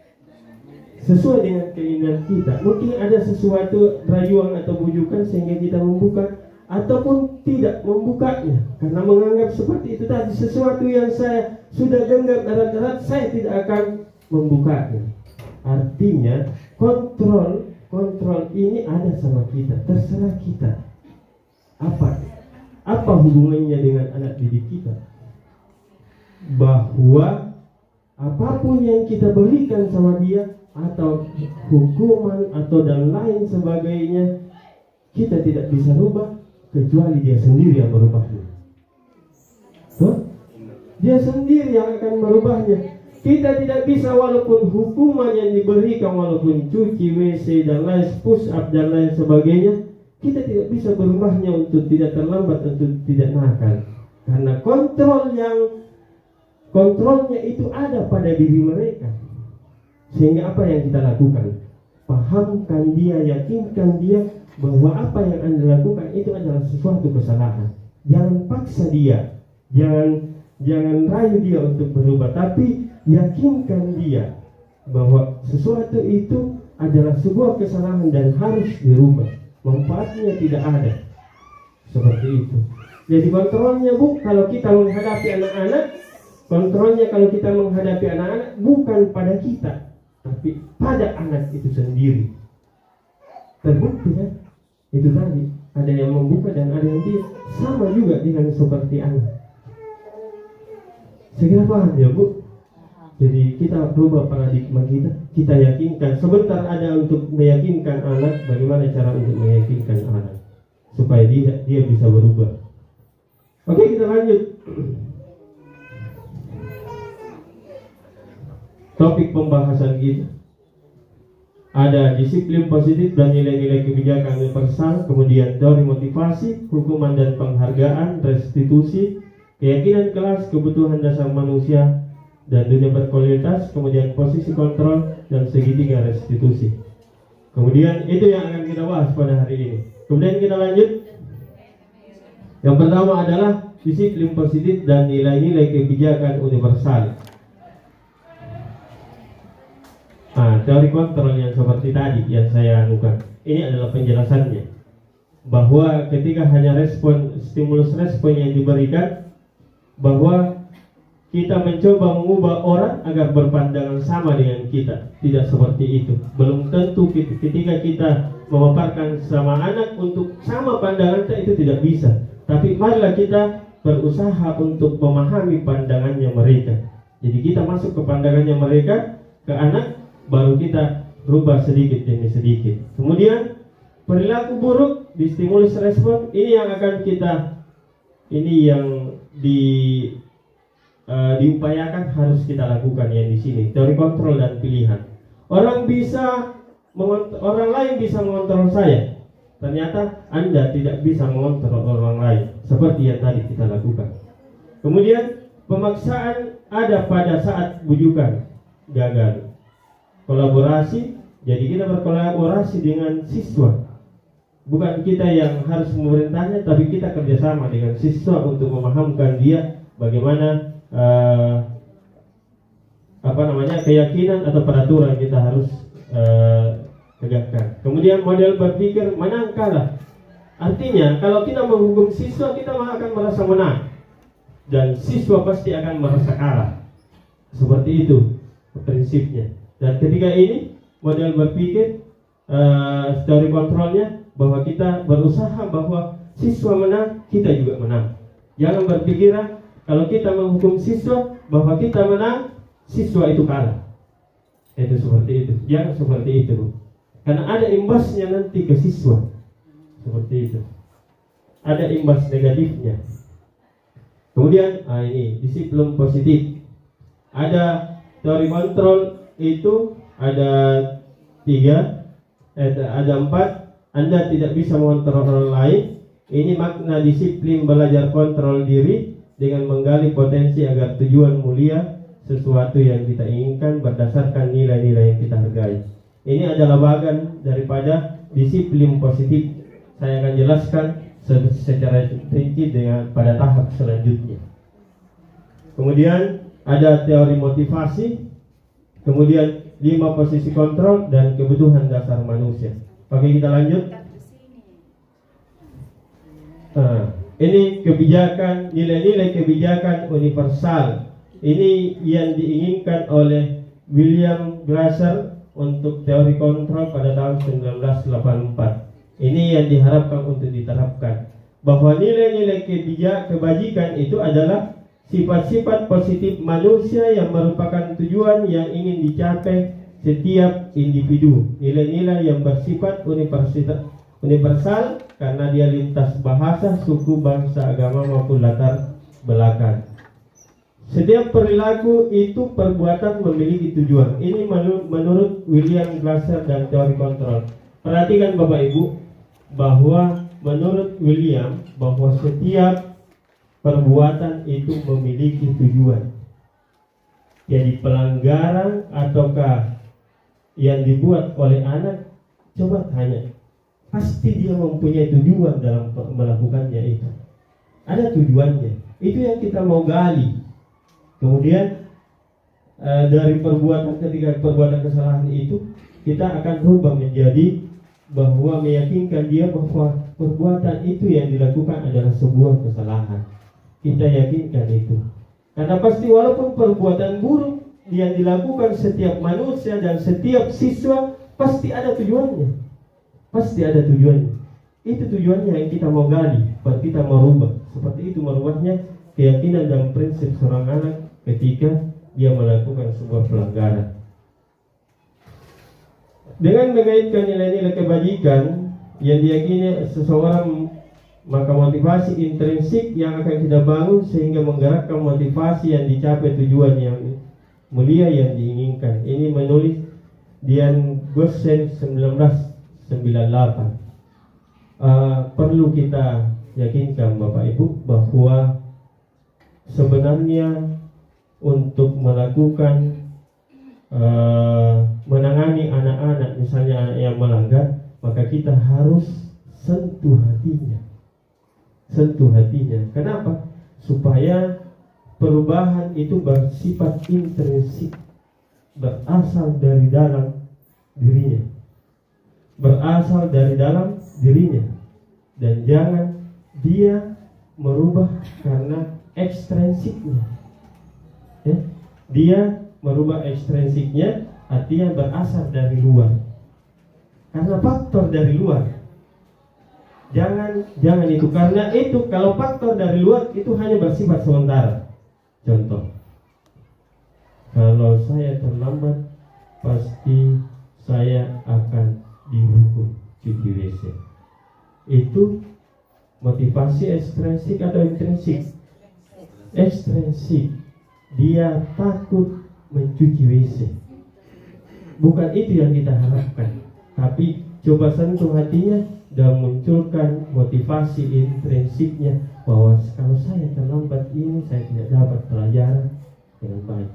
sesuai dengan keinginan kita. Mungkin ada sesuatu rayuan atau bujukan sehingga kita membuka, ataupun tidak membukanya karena menganggap seperti itu tadi, sesuatu yang saya sudah genggam erat-erat saya tidak akan membukanya. Artinya kontrol ini ada sama kita, terserah kita. Apa hubungannya dengan anak didik kita? Bahwa apapun yang kita berikan sama dia, atau hukuman atau dan lain sebagainya, kita tidak bisa rubah kecuali dia sendiri yang merubahnya. Dia sendiri yang akan merubahnya. Kita tidak bisa, walaupun hukuman yang diberikan, walaupun cuci WC dan lain, push up dan lain sebagainya, kita tidak bisa berubahnya untuk tidak terlambat, untuk tidak nakal. Karena kontrolnya itu ada pada diri mereka. Sehingga apa yang kita lakukan, pahamkan dia, yakinkan dia bahwa apa yang Anda lakukan itu adalah sesuatu kesalahan. Jangan paksa dia, jangan rayu dia untuk berubah, tapi yakinkan dia bahwa sesuatu itu adalah sebuah kesalahan dan harus dirubah. Manfaatnya tidak ada. Seperti itu. Jadi kontrolnya Bu, kalau kita menghadapi anak-anak, kontrolnya kalau kita menghadapi anak-anak bukan pada kita, tapi pada anak itu sendiri. Terbukti kan? Itu tadi, ada yang membuka dan ada yang tidak. Sama juga dengan seperti anak. Segera paham ya Bu? Jadi kita berubah paradigma kita yakinkan. Sebentar ada untuk meyakinkan anak. Bagaimana cara untuk meyakinkan anak supaya dia bisa berubah. Oke, kita lanjut. Topik pembahasan kita ada disiplin positif dan nilai-nilai kebijakan universal, kemudian teori motivasi, hukuman dan penghargaan, restitusi, keyakinan kelas, kebutuhan dasar manusia dan dunia berkualitas, kemudian posisi kontrol dan segitiga restitusi. Kemudian itu yang akan kita bahas pada hari ini. Kemudian kita lanjut. Yang pertama adalah disiplin positif dan nilai-nilai kebijakan universal. Teori kontrol yang seperti tadi yang saya anukan, ini adalah penjelasannya, bahwa ketika hanya stimulus respon yang diberikan, bahwa kita mencoba mengubah orang agar berpandangan sama dengan kita. Tidak seperti itu. Belum tentu ketika kita memaparkan sama anak untuk sama pandangan kita, itu tidak bisa. Tapi marilah kita berusaha untuk memahami pandangannya mereka. Jadi kita masuk ke pandangannya mereka, ke anak, baru kita rubah sedikit demi sedikit. Kemudian perilaku buruk di stimulus respon, ini yang akan kita, ini yang diupayakan harus kita lakukan yang di sini. Teori kontrol dan pilihan. Orang bisa orang lain bisa mengontrol saya. Ternyata Anda tidak bisa mengontrol orang lain seperti yang tadi kita lakukan. Kemudian pemaksaan ada pada saat bujukan gagal. Kolaborasi, jadi kita berkolaborasi dengan siswa. Bukan kita yang harus memerintahnya, tapi kita kerjasama dengan siswa untuk memahamkan dia bagaimana keyakinan atau peraturan kita harus tegakkan. Kemudian model berpikir menang kalah. Artinya kalau kita menghukum siswa, kita akan merasa menang, dan siswa pasti akan merasa kalah. Seperti itu prinsipnya. Dan ketika ini model berpikir teori kontrolnya bahwa kita berusaha bahwa siswa menang, kita juga menang. Jangan berpikiran kalau kita menghukum siswa bahwa kita menang, siswa itu kalah. Itu seperti itu. Jangan seperti itu. Karena ada imbasnya nanti ke siswa. Seperti itu. Ada imbas negatifnya. Kemudian ini disiplin positif. Ada teori kontrol itu ada 4. Anda tidak bisa mengontrol orang lain. Ini makna disiplin belajar kontrol diri dengan menggali potensi agar tujuan mulia sesuatu yang kita inginkan berdasarkan nilai-nilai yang kita hargai. Ini adalah bagian daripada disiplin positif. Saya akan jelaskan secara rinci pada tahap selanjutnya. Kemudian ada teori motivasi, kemudian 5 posisi kontrol dan kebutuhan dasar manusia. Oke, kita lanjut. Ini kebijakan, nilai-nilai kebijakan universal. Ini yang diinginkan oleh William Glasser untuk teori kontrol pada tahun 1984. Ini yang diharapkan untuk diterapkan, bahwa nilai-nilai kebajikan itu adalah sifat-sifat positif manusia yang merupakan tujuan yang ingin dicapai setiap individu. Nilai-nilai yang bersifat universal karena dia lintas bahasa, suku, bangsa, agama maupun latar belakang. Setiap perilaku itu perbuatan memiliki tujuan. Ini menurut William Glasser dan teori kontrol. Perhatikan Bapak Ibu, bahwa menurut William, bahwa setiap perbuatan itu memiliki tujuan. Jadi pelanggaran ataukah yang dibuat oleh anak, coba tanya, pasti dia mempunyai tujuan dalam melakukannya itu. Ada tujuannya. Itu yang kita mau gali. Kemudian dari perbuatan, ketika perbuatan kesalahan itu, kita akan rubah menjadi bahwa meyakinkan dia bahwa perbuatan itu yang dilakukan adalah sebuah kesalahan. Kita yakinkan itu. Karena pasti walaupun perbuatan buruk yang dilakukan setiap manusia dan setiap siswa, pasti ada tujuannya. Pasti ada tujuannya. Itu tujuannya yang kita mau gali, buat kita mau rubah. Seperti itu merubahnya keyakinan dan prinsip seorang anak ketika dia melakukan sebuah pelanggaran. Dengan mengaitkan nilai-nilai kebajikan yang diyakini seseorang, maka motivasi intrinsik yang akan kita bangun sehingga menggerakkan motivasi yang dicapai tujuan yang mulia yang diinginkan. Ini menulis Dian Gossen 1998. Perlu kita yakinkan Bapak Ibu bahwa sebenarnya untuk melakukan menangani anak-anak misalnya yang melanggar, maka kita harus sentuh hatinya. Sentuh hatinya. Kenapa? Supaya perubahan itu bersifat intrinsik, berasal dari dalam dirinya. Berasal dari dalam dirinya. Dan jangan dia merubah karena ekstrinsiknya. Ya? Dia merubah ekstrinsiknya, artinya berasal dari luar. Karena faktor dari luar. Jangan itu, karena itu kalau faktor dari luar itu hanya bersifat sementara. Contoh, kalau saya terlambat, pasti saya akan dihukum cuci WC. Itu motivasi ekstrinsik atau intrinsik? Ekstrinsik. Dia takut mencuci WC. Bukan itu yang kita harapkan. tapi coba sentuh hatinya dan munculkan motivasi intrinsiknya bahwa kalau saya terlambat ini saya tidak dapat pelajaran dengan baik.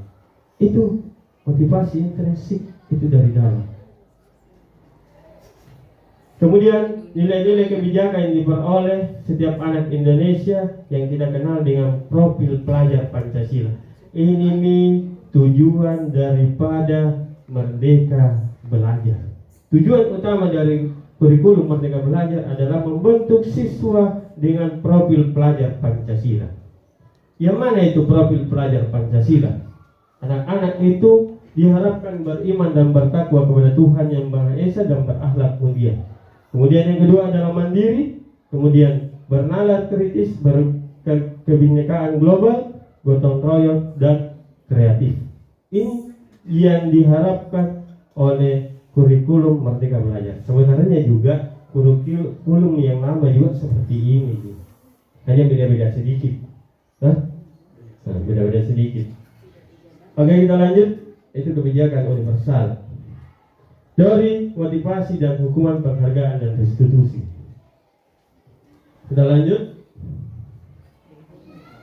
Itu motivasi intrinsik, itu dari dalam. Kemudian nilai-nilai kebijakan yang diperoleh setiap anak Indonesia yang kita kenal dengan profil pelajar Pancasila. Ini tujuan daripada Merdeka Belajar. Tujuan utama dari kurikulum Merdeka Belajar adalah membentuk siswa dengan profil pelajar Pancasila. Yang mana itu profil pelajar Pancasila? Anak-anak itu diharapkan beriman dan bertakwa kepada Tuhan Yang Maha Esa dan berakhlak mulia. Kemudian yang kedua adalah mandiri, kemudian bernalar kritis, berkebinekaan global, gotong royong, dan kreatif. Ini yang diharapkan oleh kurikulum Merdeka Belajar. Sebenarnya juga kurikulum yang lama juga seperti ini, hanya beda-beda sedikit. Beda-beda sedikit. Oke, kita lanjut. Itu kebijakan universal. Teori, motivasi, dan hukuman penghargaan dan restitusi. Kita lanjut.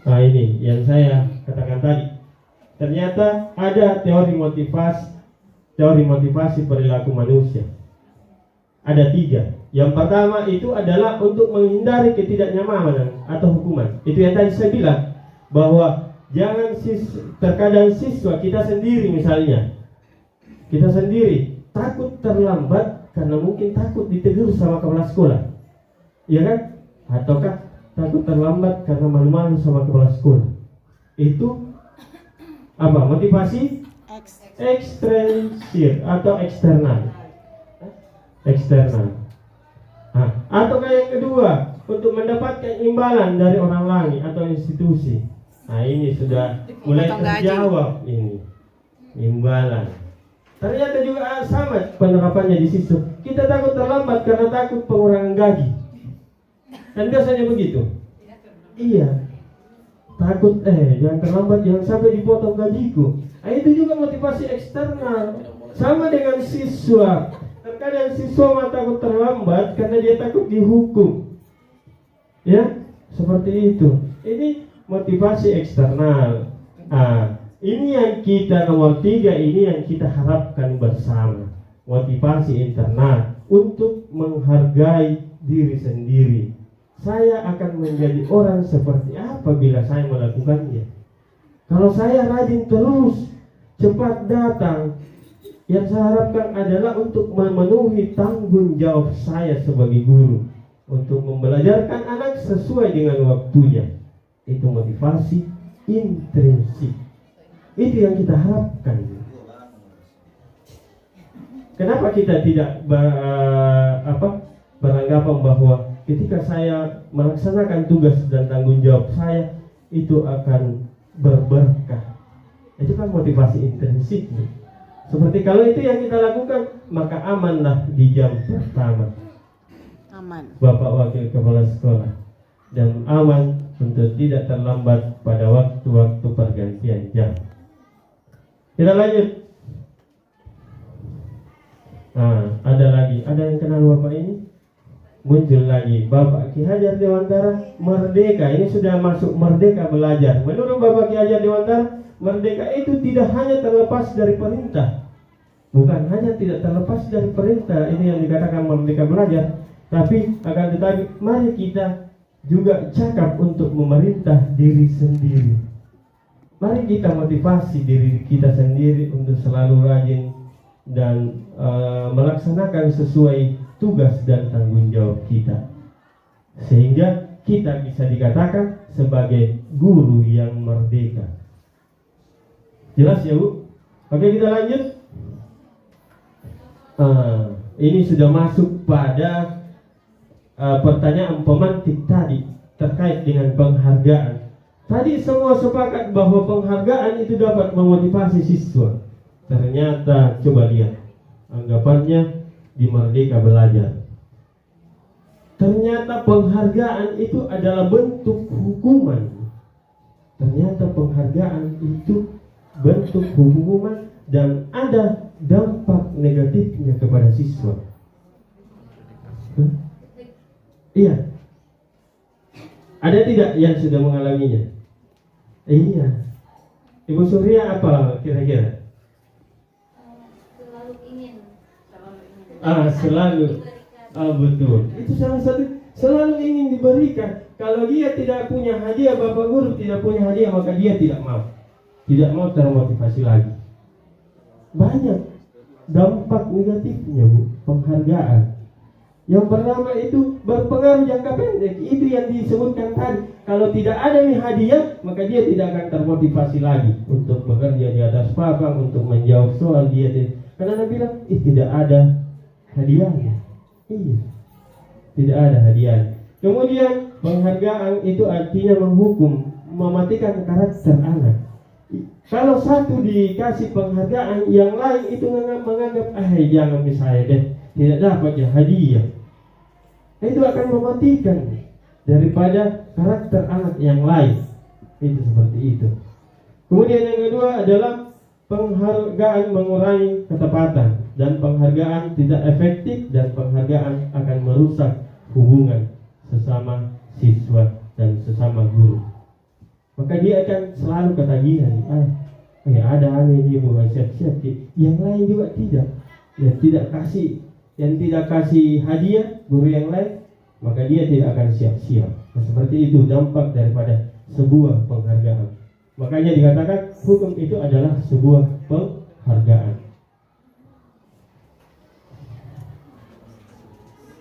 Nah, ini yang saya katakan tadi. Ternyata ada teori motivasi perilaku manusia. Ada 3. Yang pertama itu adalah untuk menghindari ketidaknyamanan atau hukuman. Itu yang tadi saya bilang, bahwa terkadang siswa kita sendiri misalnya, kita sendiri takut terlambat karena mungkin takut ditegur sama kepala sekolah, ya kan? Ataukah takut terlambat karena malu-malu sama kepala sekolah. Itu apa? Motivasi ekstrinsik atau eksternal. Ataukah yang kedua, untuk mendapatkan imbalan dari orang lain atau institusi. Nah, ini sudah mulai terjawab ini. Imbalan. Ternyata juga sama penerapannya di situ. Kita takut terlambat karena takut pengurangan gaji. Kan biasanya begitu. Iya. Takut jangan terlambat, jangan sampai dipotong gajiku. Nah, itu juga motivasi eksternal. Sama dengan siswa. Terkadang siswa takut terlambat karena dia takut dihukum. Ya, seperti itu. Ini motivasi eksternal. Ini yang kita nomor 3, ini yang kita harapkan bersama. Motivasi internal untuk menghargai diri sendiri. Saya akan menjadi orang seperti apa bila saya melakukannya. Kalau saya rajin terus, cepat datang, yang saya harapkan adalah untuk memenuhi tanggung jawab saya sebagai guru, untuk membelajarkan anak sesuai dengan waktunya. Itu motivasi intrinsik. Itu yang kita harapkan. Kenapa kita tidak beranggapan bahwa ketika saya melaksanakan tugas dan tanggung jawab saya itu akan berberkah? Itu kan motivasi intrinsik. Seperti kalau itu yang kita lakukan, maka amanlah di jam pertama. Aman. Bapak Wakil Kepala Sekolah. Dan aman untuk tidak terlambat pada waktu-waktu pergantian jam. Kita lanjut. Ada lagi, ada yang kenal Bapak ini? Muncul lagi Bapak Ki Hajar Dewantara, Merdeka. Ini sudah masuk Merdeka Belajar. Menurut Bapak Ki Hajar Dewantara, merdeka itu tidak hanya terlepas dari perintah. Bukan hanya tidak terlepas dari perintah, ini yang dikatakan Merdeka Belajar. Tapi akan tetapi mari kita juga cakap untuk memerintah diri sendiri. Mari kita motivasi diri kita sendiri untuk selalu rajin dan melaksanakan sesuai tugas dan tanggung jawab kita, sehingga kita bisa dikatakan sebagai guru yang merdeka. Jelas ya Bu? Oke, kita lanjut. Ini sudah masuk pada pertanyaan pemantik tadi terkait dengan penghargaan. Tadi semua sepakat bahwa penghargaan itu dapat memotivasi siswa. Ternyata coba lihat anggapannya di Merdeka Belajar. Ternyata penghargaan itu adalah bentuk hukuman. Ternyata penghargaan itu bentuk hukuman dan ada dampak negatifnya kepada siswa. Iya. Ada tidak yang sudah mengalaminya? Iya. Ibu Surya apa kira-kira? Selalu ingin. Selalu. Betul. Itu salah satu, selalu ingin diberikan. Kalau dia tidak punya hadiah, Bapak Guru tidak punya hadiah, maka dia tidak mau. Tidak mau termotivasi lagi. Banyak dampak negatifnya, Bu, penghargaan. Yang pertama itu berpengaruh jangka pendek. Itu yang disebutkan tadi. Kalau tidak ada nih hadiah, maka dia tidak akan termotivasi lagi untuk bekerja di atas papan, untuk menjawab soal dia. Karena Nabi bilang, tidak ada hadiahnya. Iya, tidak ada hadiah. Kemudian penghargaan itu artinya menghukum, mematikan karakter anak. Kalau satu dikasih penghargaan, yang lain itu menganggap, jangan misalnya deh, tidak dapat ya hadiah. Itu akan mematikan daripada karakter anak yang lain. Itu seperti itu. Kemudian yang kedua adalah penghargaan mengurangi ketepatan, dan penghargaan tidak efektif, dan penghargaan akan merusak hubungan sesama siswa dan sesama guru. Maka dia akan selalu ketagihan. Ada ini bukan siap-siap. Yang lain juga tidak. Yang tidak kasih hadiah guru yang lain, maka dia tidak akan siap-siap. Nah, seperti itu dampak daripada sebuah penghargaan. Makanya dikatakan hukum itu adalah sebuah penghargaan.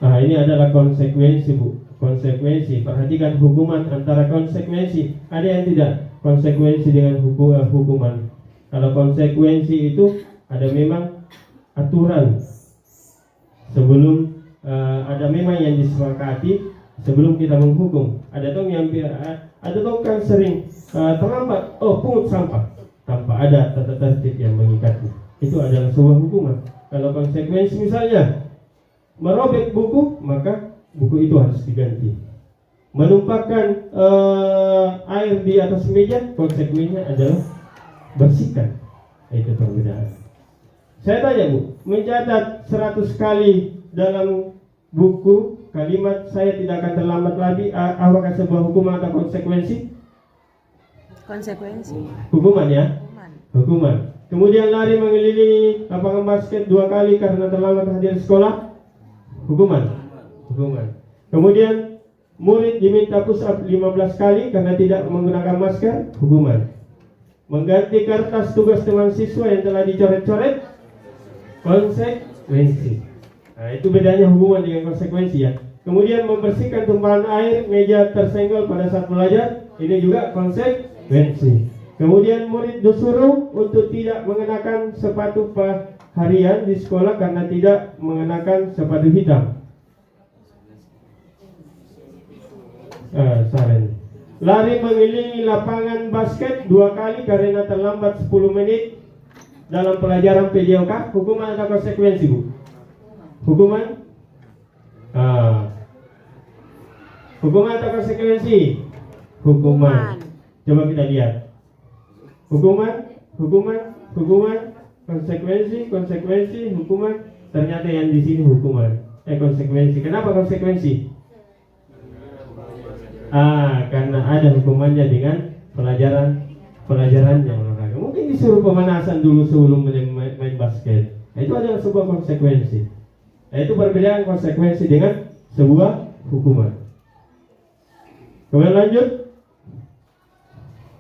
Nah, ini adalah konsekuensi, Bu. Konsekuensi. Perhatikan hukuman antara konsekuensi. Ada yang tidak konsekuensi dengan hukuman. Kalau konsekuensi itu ada memang aturan sebelum ada memang yang disepakati sebelum kita menghukum. Ada dong kan sering terlambat, pungut sampah tanpa ada tata tertib yang mengikatnya. Itu adalah sebuah hukuman. Kalau konsekuensi misalnya merobek buku, maka buku itu harus diganti. Menumpahkan air di atas meja, konsekuensinya adalah bersihkan. Itu perbedaan. Saya tanya, Bu, mencatat 100 kali dalam buku kalimat saya tidak akan terlambat lagi, apakah sebuah hukuman atau konsekuensi? Konsekuensi. Hukuman ya? Hukuman. Kemudian lari mengelilingi lapangan basket 2 kali karena terlambat hadir sekolah? Hukuman. Kemudian murid diminta push up 15 kali karena tidak menggunakan masker? Hukuman. Mengganti kertas tugas teman siswa yang telah dicoret-coret? Konsekuensi. Nah, itu bedanya hukuman dengan konsekuensi ya. Kemudian membersihkan tumpahan air meja tersenggol pada saat belajar, ini juga konsekuensi. Kemudian murid disuruh untuk tidak mengenakan sepatu harian di sekolah karena tidak mengenakan sepatu hitam. Lari mengelilingi lapangan basket 2 kali karena terlambat 10 menit dalam pelajaran PJOK. Hukuman atau konsekuensi, Bu? Hukuman? Hukuman atau konsekuensi? Hukuman. Coba kita lihat. Hukuman, konsekuensi, hukuman. Ternyata yang di sini hukuman. Konsekuensi. Kenapa konsekuensi? Karena ada hukumannya dengan pelajarannya olahraga. Mungkin disuruh pemanasan dulu sebelum main basket. Itu adalah sebuah konsekuensi. Itu perbedaan konsekuensi dengan sebuah hukuman. Kemudian lanjut.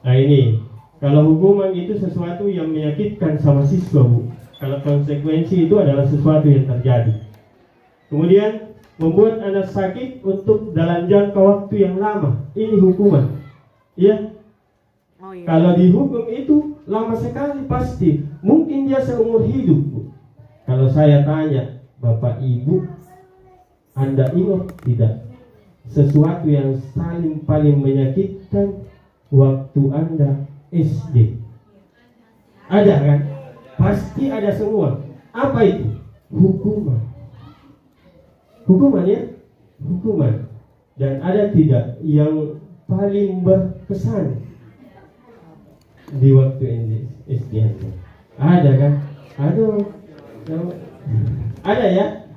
Nah ini, kalau hukuman itu sesuatu yang menyakitkan sama siswa, Bu. Kalau konsekuensi itu adalah sesuatu yang terjadi. Kemudian membuat anak sakit untuk dalam jangka waktu yang lama. Ini hukuman. Iya. Kalau dihukum itu lama sekali pasti. Mungkin dia seumur hidup, Bu. Kalau saya tanya, Bapak Ibu, Anda ingat tidak sesuatu yang paling menyakitkan waktu Anda SD? Ada kan? Pasti ada semua. Apa itu? Hukuman. Hukuman ya? Hukuman. Dan ada tidak yang paling berkesan di waktu SD? Ada kan? Ada ya?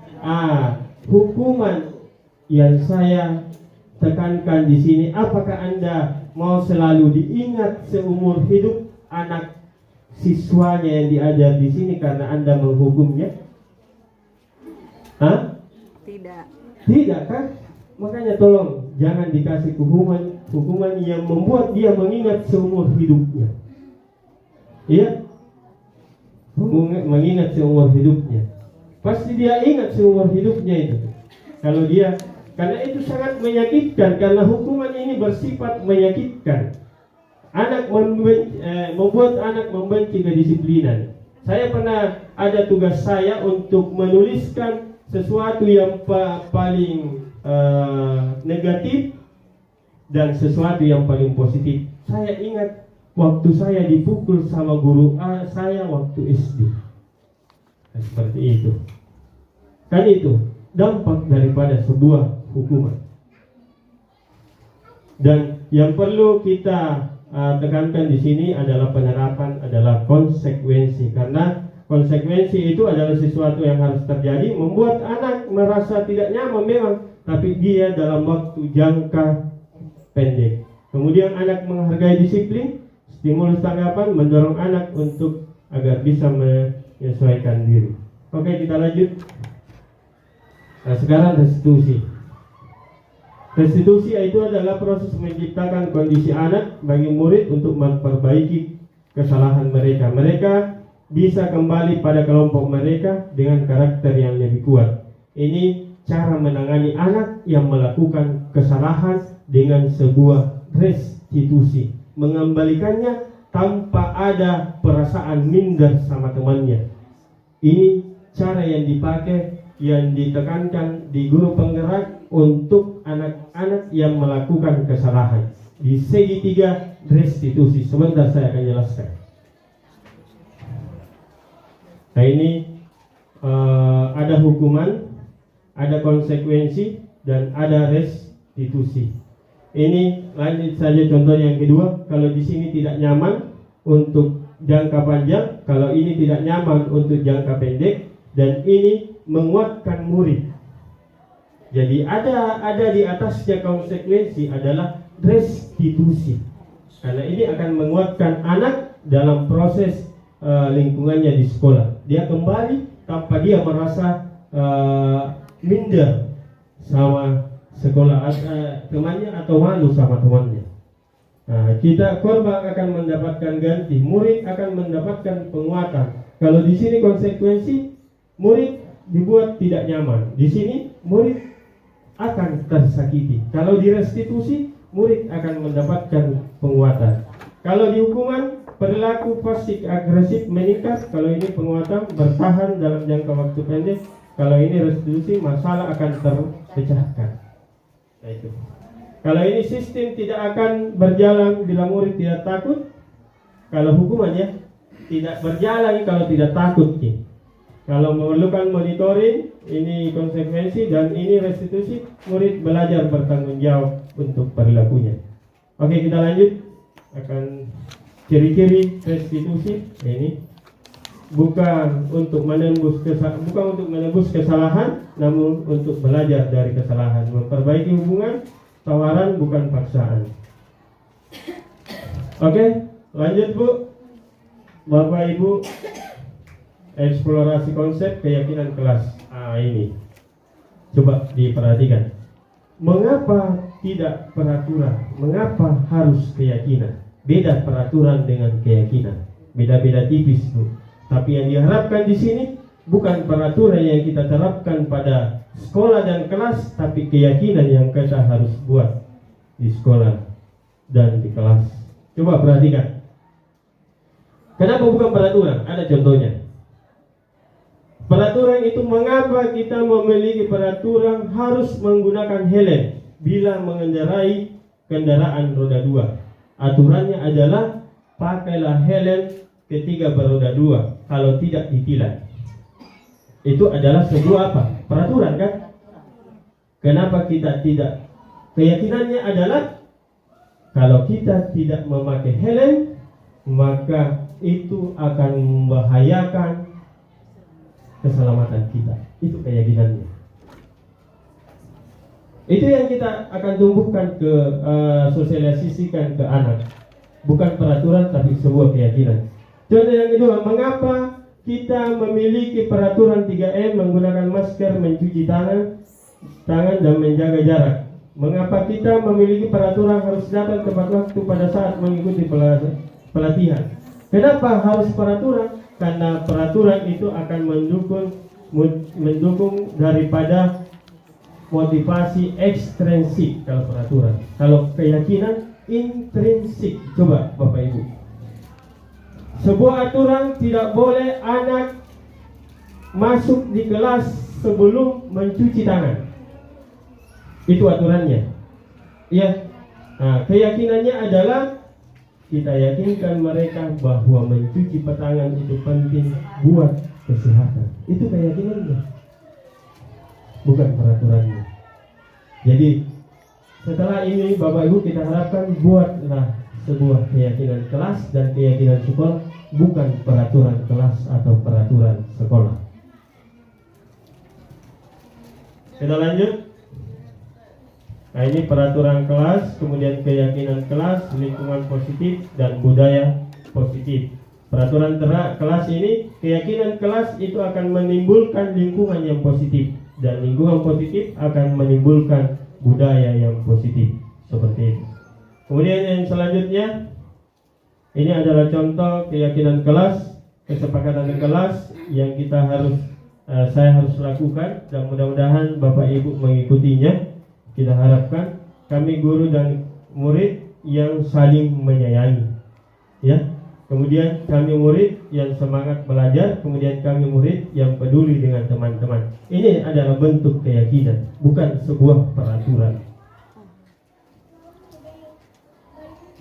hukuman yang saya tekankan di sini, apakah Anda mau selalu diingat seumur hidup anak siswanya yang diajar di sini karena Anda menghukumnya? Hah? Tidak. Tidak kan? Makanya tolong jangan dikasih hukuman yang membuat dia mengingat seumur hidupnya. Iya? Mengingat seumur hidupnya. Pasti dia ingat seumur hidupnya itu. Kalau dia, karena itu sangat menyakitkan, karena hukuman ini bersifat menyakitkan. Membuat anak membenci kedisiplinan. Saya pernah ada tugas saya untuk menuliskan sesuatu yang paling negatif dan sesuatu yang paling positif. Saya ingat waktu saya dipukul sama guru saya waktu SD. Nah, seperti itu. Kan itu dampak daripada sebuah hukuman. Dan yang perlu kita tekankan di sini adalah penerapan, adalah konsekuensi. Karena konsekuensi itu adalah sesuatu yang harus terjadi, membuat anak merasa tidak nyaman memang, tapi dia dalam waktu jangka pendek. Kemudian anak menghargai disiplin, stimulus tanggapan, mendorong anak untuk agar bisa menyesuaikan diri. Oke, kita lanjut. Nah, sekarang restitusi. Restitusi itu adalah proses menciptakan kondisi anak bagi murid untuk memperbaiki kesalahan mereka. Mereka bisa kembali pada kelompok mereka dengan karakter yang lebih kuat. Ini cara menangani anak yang melakukan kesalahan dengan sebuah restitusi, mengembalikannya tanpa ada perasaan minder sama temannya. Ini cara yang dipakai, yang ditekankan di guru penggerak untuk anak-anak yang melakukan kesalahan. Di segitiga restitusi, sebentar saya akan jelaskan. Nah, ini ada hukuman, ada konsekuensi, dan ada restitusi. Ini lanjut saja contoh yang kedua. Kalau di sini tidak nyaman untuk jangka panjang, kalau ini tidak nyaman untuk jangka pendek, dan ini menguatkan murid. Jadi ada di atasnya konsekuensi adalah restitusi. Karena ini akan menguatkan anak dalam proses lingkungannya di sekolah. Dia kembali tanpa dia merasa minder sama sekolah temannya atau malu sama temannya. Nah, korban akan mendapatkan ganti, murid akan mendapatkan penguatan. Kalau di sini konsekuensi, murid dibuat tidak nyaman. Di sini murid akan tersakiti. Kalau di restitusi, murid akan mendapatkan penguatan. Kalau di hukuman, perilaku pasif agresif meningkat. Kalau ini penguatan, bertahan dalam jangka waktu pendek. Kalau ini restitusi, masalah akan terpecahkan. Nah, itu. Kalau ini sistem tidak akan berjalan bila murid tidak takut. Kalau hukumannya tidak berjalan kalau tidak takut. Kalau memerlukan monitoring, ini konsekuensi, dan ini restitusi, murid belajar bertanggung jawab untuk perilakunya. Oke, kita lanjut. Akan ciri-ciri restitusi. Ini bukan untuk menembus kesalahan, namun untuk belajar dari kesalahan, memperbaiki hubungan, tawaran bukan paksaan. Oke, lanjut Bu. Bapak Ibu, eksplorasi konsep keyakinan kelas. Ini coba diperhatikan. Mengapa tidak peraturan? Mengapa harus keyakinan? Beda peraturan dengan keyakinan. Beda-beda tipis, Bu. Tapi yang diharapkan di sini bukan peraturan yang kita terapkan pada sekolah dan kelas, tapi keyakinan yang kita harus buat di sekolah dan di kelas. Coba perhatikan. Kenapa bukan peraturan? Ada contohnya. Peraturan itu, mengapa kita memiliki peraturan harus menggunakan helm bila mengendarai kendaraan roda 2? Aturannya adalah pakailah helm ketika beroda 2, kalau tidak ditilang. Itu adalah sebuah apa? Peraturan, kan? Kenapa kita tidak? Keyakinannya adalah kalau kita tidak memakai helm, maka itu akan membahayakan keselamatan kita. Itu keyakinannya. Itu yang kita akan tumbuhkan ke sosialisasikan ke anak. Bukan peraturan tapi sebuah keyakinan. Contoh yang kedua, mengapa kita memiliki peraturan 3M menggunakan masker, mencuci tangan dan menjaga jarak? Mengapa kita memiliki peraturan harus datang tepat waktu pada saat mengikuti pelatihan? Kenapa harus peraturan? Karena peraturan itu akan mendukung daripada motivasi ekstrinsik kalau peraturan. Kalau keyakinan intrinsik. Coba Bapak Ibu. Sebuah aturan tidak boleh anak masuk di kelas sebelum mencuci tangan. Itu aturannya. Ya. Nah, keyakinannya adalah kita yakinkan mereka bahwa mencuci tangan itu penting buat kesehatan. Itu keyakinannya. Bukan peraturannya. Jadi setelah ini Bapak Ibu kita harapkan buatlah sebuah keyakinan kelas dan keyakinan sekolah, bukan peraturan kelas atau peraturan sekolah. Kita lanjut. Nah, ini peraturan kelas, kemudian keyakinan kelas, lingkungan positif dan budaya positif. Peraturan kelas ini, keyakinan kelas itu akan menimbulkan lingkungan yang positif, dan lingkungan positif akan menimbulkan budaya yang positif. Seperti itu. Kemudian yang selanjutnya, ini adalah contoh keyakinan kelas, kesepakatan kelas yang saya harus lakukan, dan mudah-mudahan Bapak Ibu mengikutinya. Kita harapkan kami guru dan murid yang saling menyayangi, ya. Kemudian kami murid yang semangat belajar, kemudian kami murid yang peduli dengan teman-teman. Ini adalah bentuk keyakinan, bukan sebuah peraturan.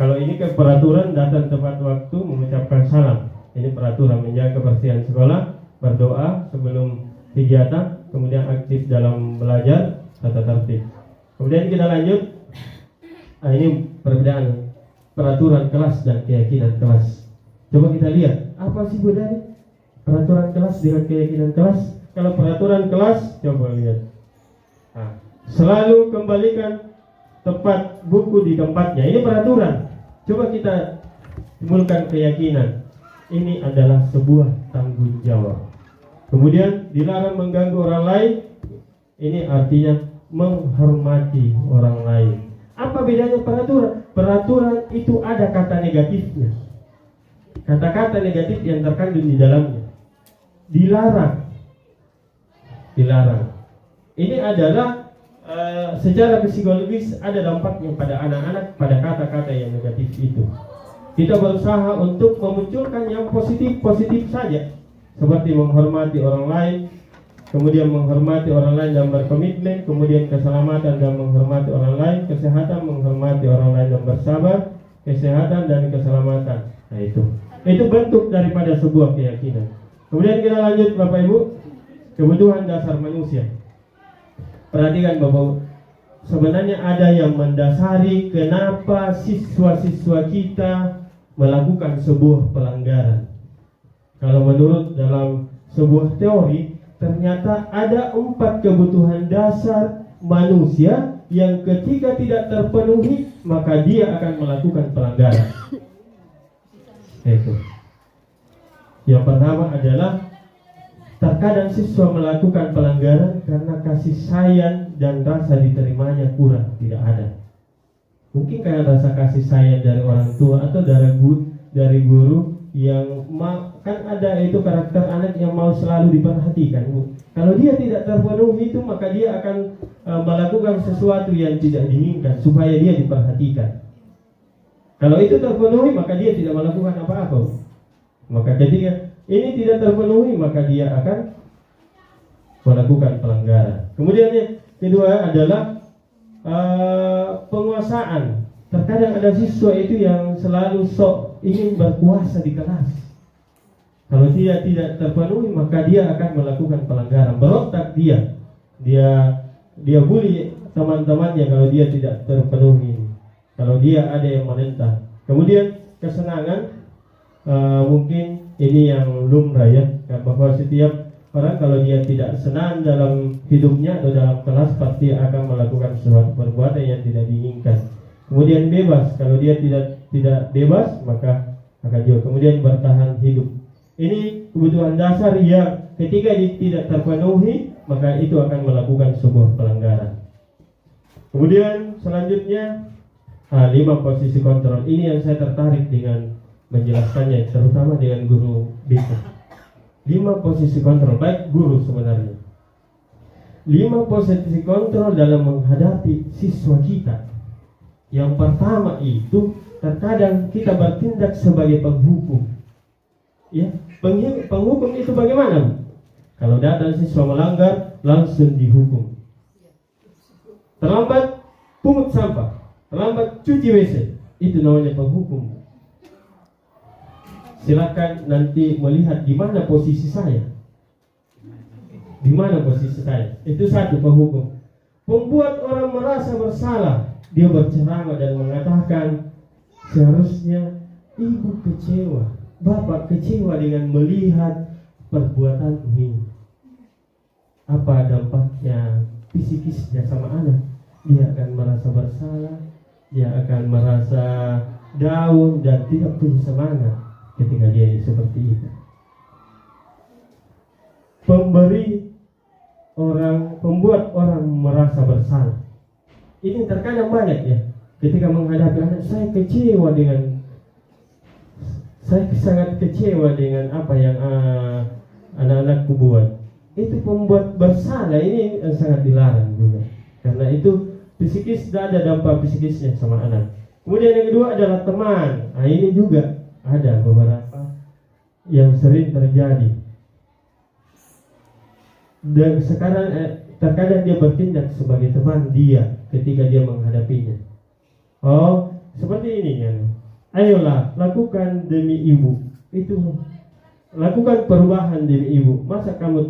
Kalau ini ke peraturan datang tepat waktu, mengucapkan salam. Ini peraturan, menjaga kebersihan sekolah, berdoa sebelum kegiatan, kemudian aktif dalam belajar, tata tertib. Kemudian kita lanjut. Nah, ini perbedaan peraturan kelas dan keyakinan kelas. Coba kita lihat, apa sih bedanya peraturan kelas dengan keyakinan kelas? Kalau peraturan kelas, coba lihat. Nah, selalu kembalikan tepat buku di tempatnya. Ini peraturan. Coba kita timbulkan keyakinan. Ini adalah sebuah tanggung jawab. Kemudian dilarang mengganggu orang lain. Ini artinya menghormati orang lain. Apa bedanya peraturan? Peraturan itu ada kata negatifnya. Kata-kata negatif yang terkandung di dalamnya. Dilarang. Ini adalah secara psikologis ada dampaknya pada anak-anak pada kata-kata yang negatif itu. Kita berusaha untuk memunculkan yang positif saja, seperti menghormati orang lain, kemudian menghormati orang lain dan berkomitmen, kemudian keselamatan dan menghormati orang lain, kesehatan, menghormati orang lain dan bersabar, kesehatan dan keselamatan. Nah, itu bentuk daripada sebuah keyakinan. Kemudian kita lanjut Bapak Ibu, kebutuhan dasar manusia. Perhatikan Bapak Ibu, sebenarnya ada yang mendasari kenapa siswa-siswa kita melakukan sebuah pelanggaran. Kalau menurut dalam sebuah teori, ternyata ada 4 kebutuhan dasar manusia yang ketika tidak terpenuhi maka dia akan melakukan pelanggaran. Itu. Yang pertama adalah terkadang siswa melakukan pelanggaran karena kasih sayang dan rasa diterimanya kurang, tidak ada. Mungkin karena rasa kasih sayang dari orang tua atau dari guru yang kan ada itu karakter anak yang mau selalu diperhatikan. Kalau dia tidak terpenuhi itu maka dia akan melakukan sesuatu yang tidak diinginkan supaya dia diperhatikan. Kalau itu terpenuhi maka dia tidak melakukan apa-apa. Maka ketika ini tidak terpenuhi maka dia akan melakukan pelanggaran. Kemudian yang kedua adalah penguasaan. Terkadang ada siswa itu yang selalu ingin berkuasa di kelas. Kalau dia tidak terpenuhi maka dia akan melakukan pelanggaran. Berontak dia bully teman-temannya kalau dia tidak terpenuhi. Kalau dia ada yang menentang. Kemudian kesenangan, mungkin ini yang lumrah ya, bahwa setiap orang kalau dia tidak senang dalam hidupnya atau dalam kelas pasti akan melakukan suatu perbuatan yang tidak diinginkan. Kemudian bebas, kalau dia tidak bebas maka akan jauh. Kemudian bertahan hidup. Ini kebutuhan dasar yang ketika tidak terpenuhi maka itu akan melakukan sebuah pelanggaran. Kemudian selanjutnya 5 posisi kontrol. Ini yang saya tertarik dengan menjelaskannya, terutama dengan guru BK. 5 posisi kontrol, baik guru sebenarnya. 5 posisi kontrol dalam menghadapi siswa kita. Yang pertama itu terkadang kita bertindak sebagai penghukum. Ya, penghukum itu bagaimana? Kalau datang siswa melanggar, langsung dihukum. Terlambat pungut sampah, terlambat cuci WC, itu namanya penghukum. Silakan nanti melihat di mana posisi saya. Di mana posisi saya? Itu satu penghukum. Membuat orang merasa bersalah. Dia berceramah dan mengatakan seharusnya ibu kecewa, bapak kecewa dengan melihat perbuatan ini. Apa dampaknya psikisnya sama anak? Dia akan merasa bersalah, dia akan merasa down dan tidak punya semangat ketika dia seperti itu. Pembuat orang merasa bersalah. Ini terkadang banyak ya. Ketika menghadapi anak, saya sangat kecewa dengan apa yang anak-anakku buat. Itu pembuat bersalah, ini sangat dilarang juga. Karena itu psikis, tidak ada dampak psikisnya sama anak. Kemudian yang kedua adalah teman. Nah, ini juga ada beberapa yang sering terjadi. Dan sekarang terkadang dia bertindak sebagai teman dia ketika dia menghadapinya. Oh, seperti ini kan. Ayolah, lakukan demi ibu. Itu lakukan perubahan demi ibu. Masa kamu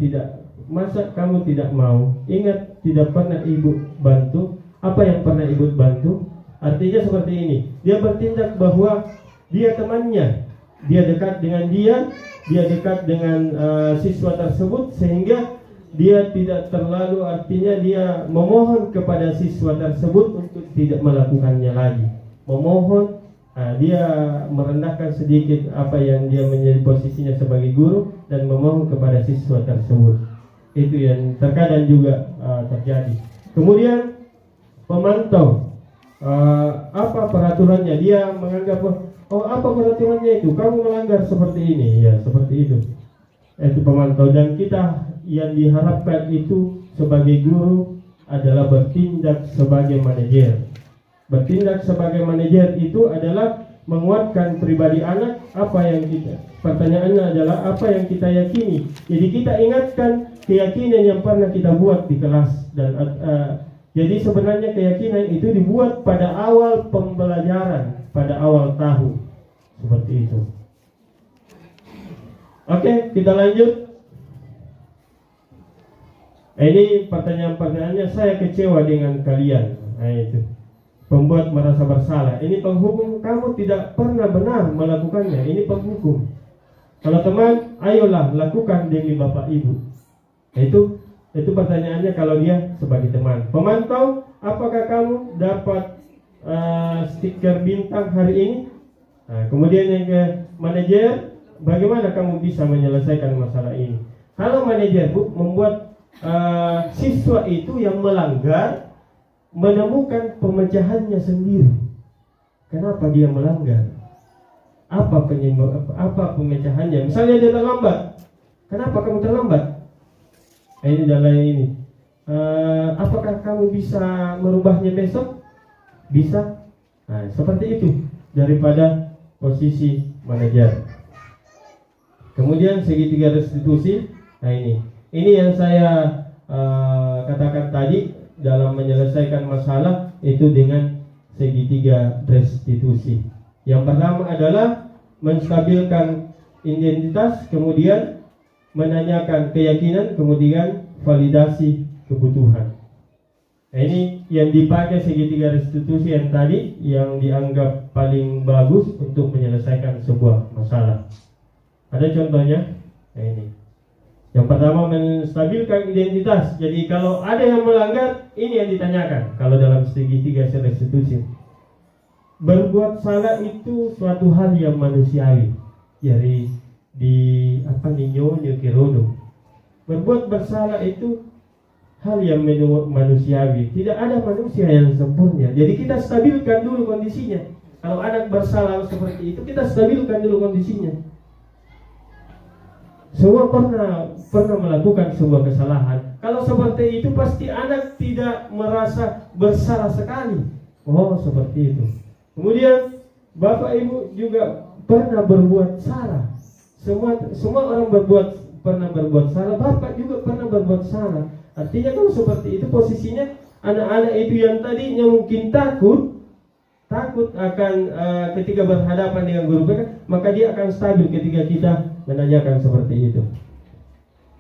tidak mau? Ingat, tidak pernah ibu bantu. Apa yang pernah ibu bantu? Artinya seperti ini. Dia bertindak bahwa dia temannya, dia dekat dengan dia dekat dengan siswa tersebut, sehingga dia tidak terlalu, artinya dia memohon kepada siswa tersebut untuk tidak melakukannya lagi. Memohon, dia merendahkan sedikit apa yang dia menjadi posisinya sebagai guru dan memohon kepada siswa tersebut. Itu yang terkadang juga terjadi. Kemudian pemantau, apa peraturannya? Dia menganggap, oh apa peraturannya itu? Kamu melanggar seperti ini, ya seperti itu. Itu pemantau. Dan kita yang diharapkan itu sebagai guru adalah bertindak sebagai manajer. Bertindak sebagai manajer itu adalah menguatkan pribadi anak. Pertanyaannya adalah apa yang kita yakini. Jadi kita ingatkan keyakinan yang pernah kita buat di kelas. Dan jadi sebenarnya keyakinan itu dibuat pada awal pembelajaran, pada awal tahun. Seperti itu. Oke, kita lanjut. Ini pertanyaan-pertanyaannya, saya kecewa dengan kalian. Nah, itu pembuat merasa bersalah. Ini penghukum, kamu tidak pernah benar melakukannya. Ini penghukum. Kalau teman, ayolah lakukan demi bapak ibu. Nah, itu pertanyaannya kalau dia sebagai teman. Pemantau, apakah kamu dapat stiker bintang hari ini? Nah, kemudian yang ke manajer, bagaimana kamu bisa menyelesaikan masalah ini? Kalau manajer membuat siswa itu yang melanggar menemukan pemecahannya sendiri. Kenapa dia melanggar? Apa pemecahannya? Misalnya dia terlambat. Kenapa kamu terlambat? Ini adalah ini. Apakah kamu bisa merubahnya besok? Bisa. Nah, seperti itu daripada posisi manajer. Kemudian segitiga restitusi. Nah, ini yang saya katakan tadi dalam menyelesaikan masalah itu dengan segitiga restitusi. Yang pertama adalah menstabilkan identitas, kemudian menanyakan keyakinan, kemudian validasi kebutuhan. Nah, ini yang dipakai segitiga restitusi yang tadi yang dianggap paling bagus untuk menyelesaikan sebuah masalah. Ada contohnya? Nah, ini. Yang pertama menstabilkan identitas. Jadi kalau ada yang melanggar, ini yang ditanyakan. Kalau dalam segitiga restitusi, berbuat salah itu suatu hal yang manusiawi. Jadi di Nyo Kerodo, berbuat bersalah itu hal yang manusiawi. Tidak ada manusia yang sempurna. Jadi kita stabilkan dulu kondisinya. Kalau anak bersalah seperti itu, kita stabilkan dulu kondisinya. Semua pernah melakukan sebuah kesalahan. Kalau seperti itu pasti anak tidak merasa bersalah sekali. Oh, seperti itu. Kemudian Bapak Ibu juga pernah berbuat salah. Semua orang pernah berbuat salah. Bapak juga pernah berbuat salah. Artinya kalau seperti itu posisinya, anak-anak itu yang tadinya mungkin takut akan ketika berhadapan dengan guru BK, maka dia akan stabil ketika kita menanyakan seperti itu.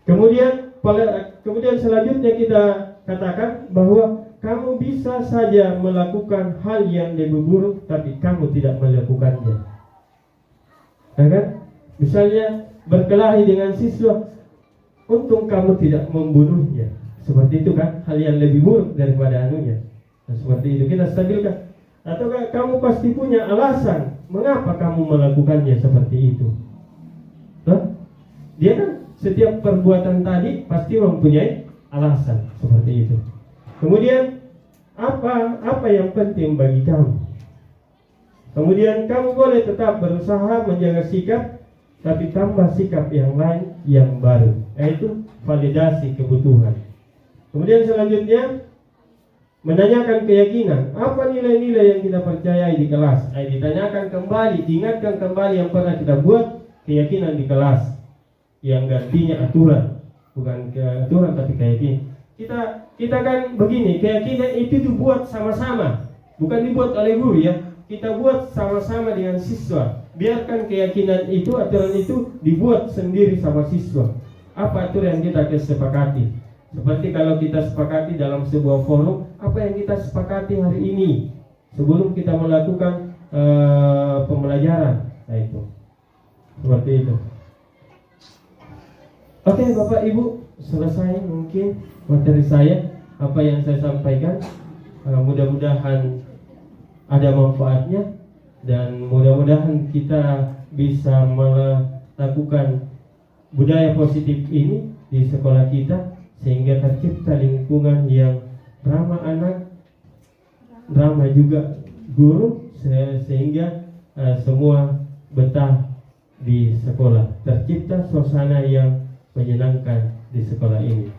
Kemudian selanjutnya kita katakan bahwa kamu bisa saja melakukan hal yang lebih buruk, tapi kamu tidak melakukannya. Ya kan? Misalnya berkelahi dengan siswa, untung kamu tidak membunuhnya. Seperti itu kan, hal yang lebih buruk daripada anunya. Nah, seperti itu kita stabilkan. Atau kamu pasti punya alasan mengapa kamu melakukannya seperti itu. Dia kan setiap perbuatan tadi pasti mempunyai alasan seperti itu. Kemudian apa yang penting bagi kamu? Kemudian kamu boleh tetap berusaha menjaga sikap, tapi tambah sikap yang lain yang baru, yaitu validasi kebutuhan. Kemudian selanjutnya menanyakan keyakinan. Apa nilai-nilai yang kita percayai di kelas? Ditanyakan kembali, diingatkan kembali yang pernah kita buat keyakinan di kelas, yang gantinya aturan, bukan aturan tapi keyakinan. Kita kan begini, keyakinan itu dibuat sama-sama, bukan dibuat oleh guru ya. Kita buat sama-sama dengan siswa. Biarkan keyakinan itu, aturan itu dibuat sendiri sama siswa. Apa aturan yang kita kesepakati? Seperti kalau kita sepakati dalam sebuah forum, apa yang kita sepakati hari ini sebelum kita melakukan pembelajaran. Nah itu, seperti itu. Oke Bapak Ibu, selesai mungkin materi saya. Apa yang saya sampaikan, mudah-mudahan ada manfaatnya, dan mudah-mudahan kita bisa melakukan budaya positif ini di sekolah kita, sehingga tercipta lingkungan yang ramah anak, ramah juga guru, sehingga semua betah di sekolah. Tercipta suasana yang menyenangkan di sekolah ini.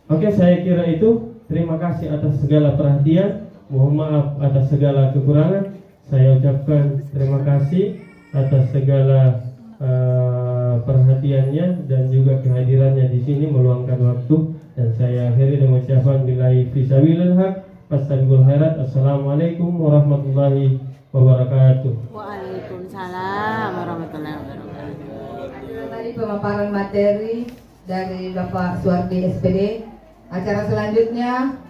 Oke, saya kira itu. Terima kasih atas segala perhatian. Mohon maaf atas segala kekurangan. Saya ucapkan terima kasih atas segala perhatiannya dan juga kehadirannya di sini meluangkan waktu. Dan saya akhiri dengan ucapan billahi fisabilil haq fastabiqul khairat. Assalamualaikum warahmatullahi wabarakatuh. Waalaikumsalam warahmatullahi wabarakatuh. Tadi pemaparan materi dari Bapak Suwardi SPD. Acara selanjutnya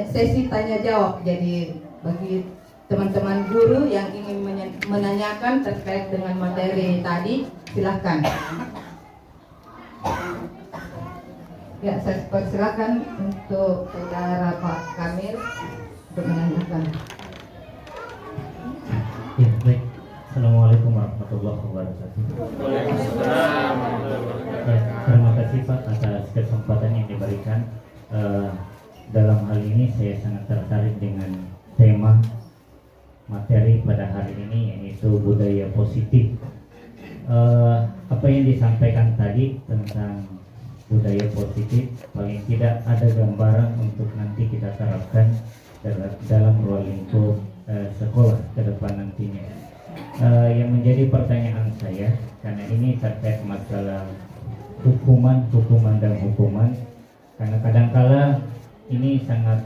sesi tanya jawab. Jadi bagi teman-teman guru yang ingin menanyakan terkait dengan materi tadi, silahkan. Ya, saya persilakan untuk saudara Pak Kamil untuk menanyakan. Ya, baik. Assalamualaikum warahmatullahi wabarakatuh. Ya, terima kasih Pak atas kesempatan yang diberikan. Dalam hal ini saya sangat tertarik dengan tema materi pada hari ini, yaitu budaya positif. Apa yang disampaikan tadi tentang budaya positif, paling tidak ada gambaran untuk nanti kita terapkan dalam ruang lingkup sekolah ke depan nantinya. Yang menjadi pertanyaan saya, karena ini terkait masalah hukuman dan hukuman, karena kadangkala ini sangat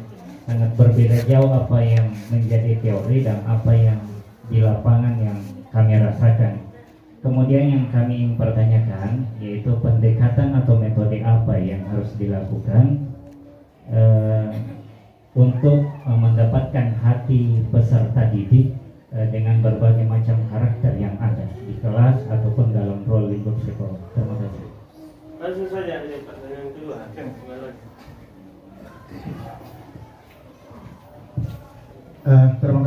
berbeda jauh apa yang menjadi teori dan apa yang di lapangan yang kami rasakan. Kemudian yang kami ingin pertanyakan yaitu pendekatan atau metode apa yang harus dilakukan untuk mendapatkan hati peserta didik dengan berbagai macam karakter yang ada di kelas ataupun dalam role lingkup sekolah. Terima kasih.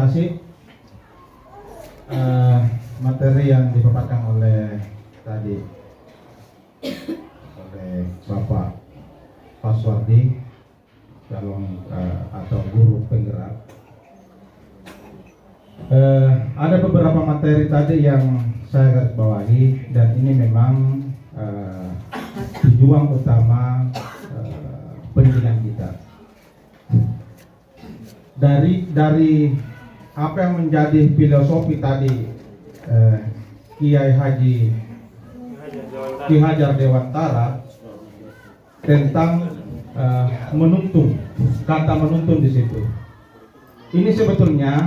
kasih. Materi yang dipaparkan oleh tadi oleh Bapak Paswardi, calon atau guru penggerak. Ada beberapa materi tadi yang saya garis bawahi, dan ini memang tujuan utama pendidikan kita. Dari apa yang menjadi filosofi tadi Kiai Haji Ki Hajar Dewantara tentang menuntun, kata menuntun di situ. Ini sebetulnya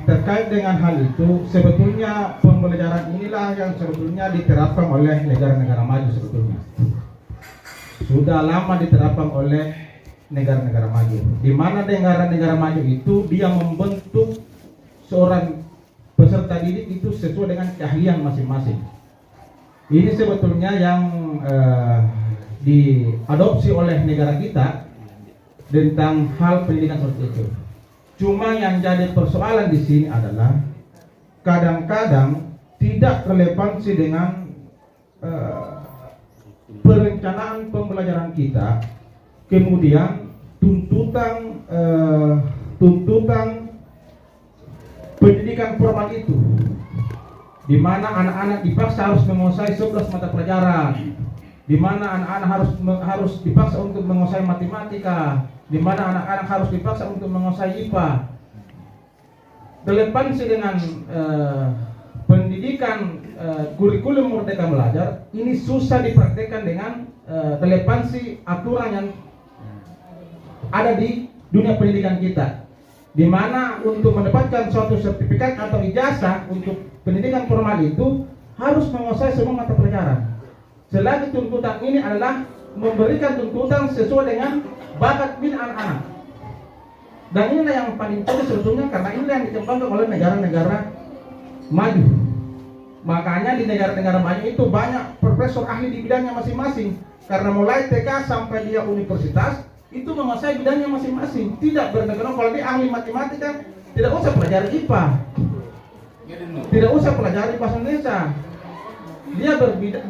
terkait dengan hal itu, sebetulnya pembelajaran inilah yang sebetulnya diterapkan oleh negara-negara maju sebetulnya. Sudah lama diterapkan oleh negara-negara maju, di mana negara-negara maju itu dia membentuk seorang peserta didik itu sesuai dengan keahlian masing-masing. Ini sebetulnya yang diadopsi oleh negara kita tentang hal pendidikan seperti itu. Cuma yang jadi persoalan di sini adalah kadang-kadang tidak relevansi dengan perencanaan pembelajaran kita. Kemudian tuntutan pendidikan formal itu, di mana anak-anak dipaksa harus menguasai 11 mata pelajaran, di mana anak-anak harus dipaksa untuk menguasai matematika, di mana anak-anak harus dipaksa untuk menguasai IPA. Relevansi dengan pendidikan kurikulum Merdeka Belajar ini susah dipraktekkan dengan relevansi aturan yang ada di dunia pendidikan kita, di mana untuk mendapatkan suatu sertifikat atau ijazah untuk pendidikan formal itu harus menguasai semua mata pelajaran. Selagi tuntutan ini adalah memberikan tuntutan sesuai dengan bakat minat anak-anak. Dan inilah yang paling penting sebetulnya, karena inilah yang dikembangkan oleh negara-negara maju. Makanya di negara-negara maju itu banyak profesor ahli di bidangnya masing-masing, karena mulai TK sampai dia universitas itu menguasai bidangnya masing-masing. Tidak bergantung kalau dia ahli matematika, tidak usah pelajari IPA, tidak usah pelajari bahasa Indonesia.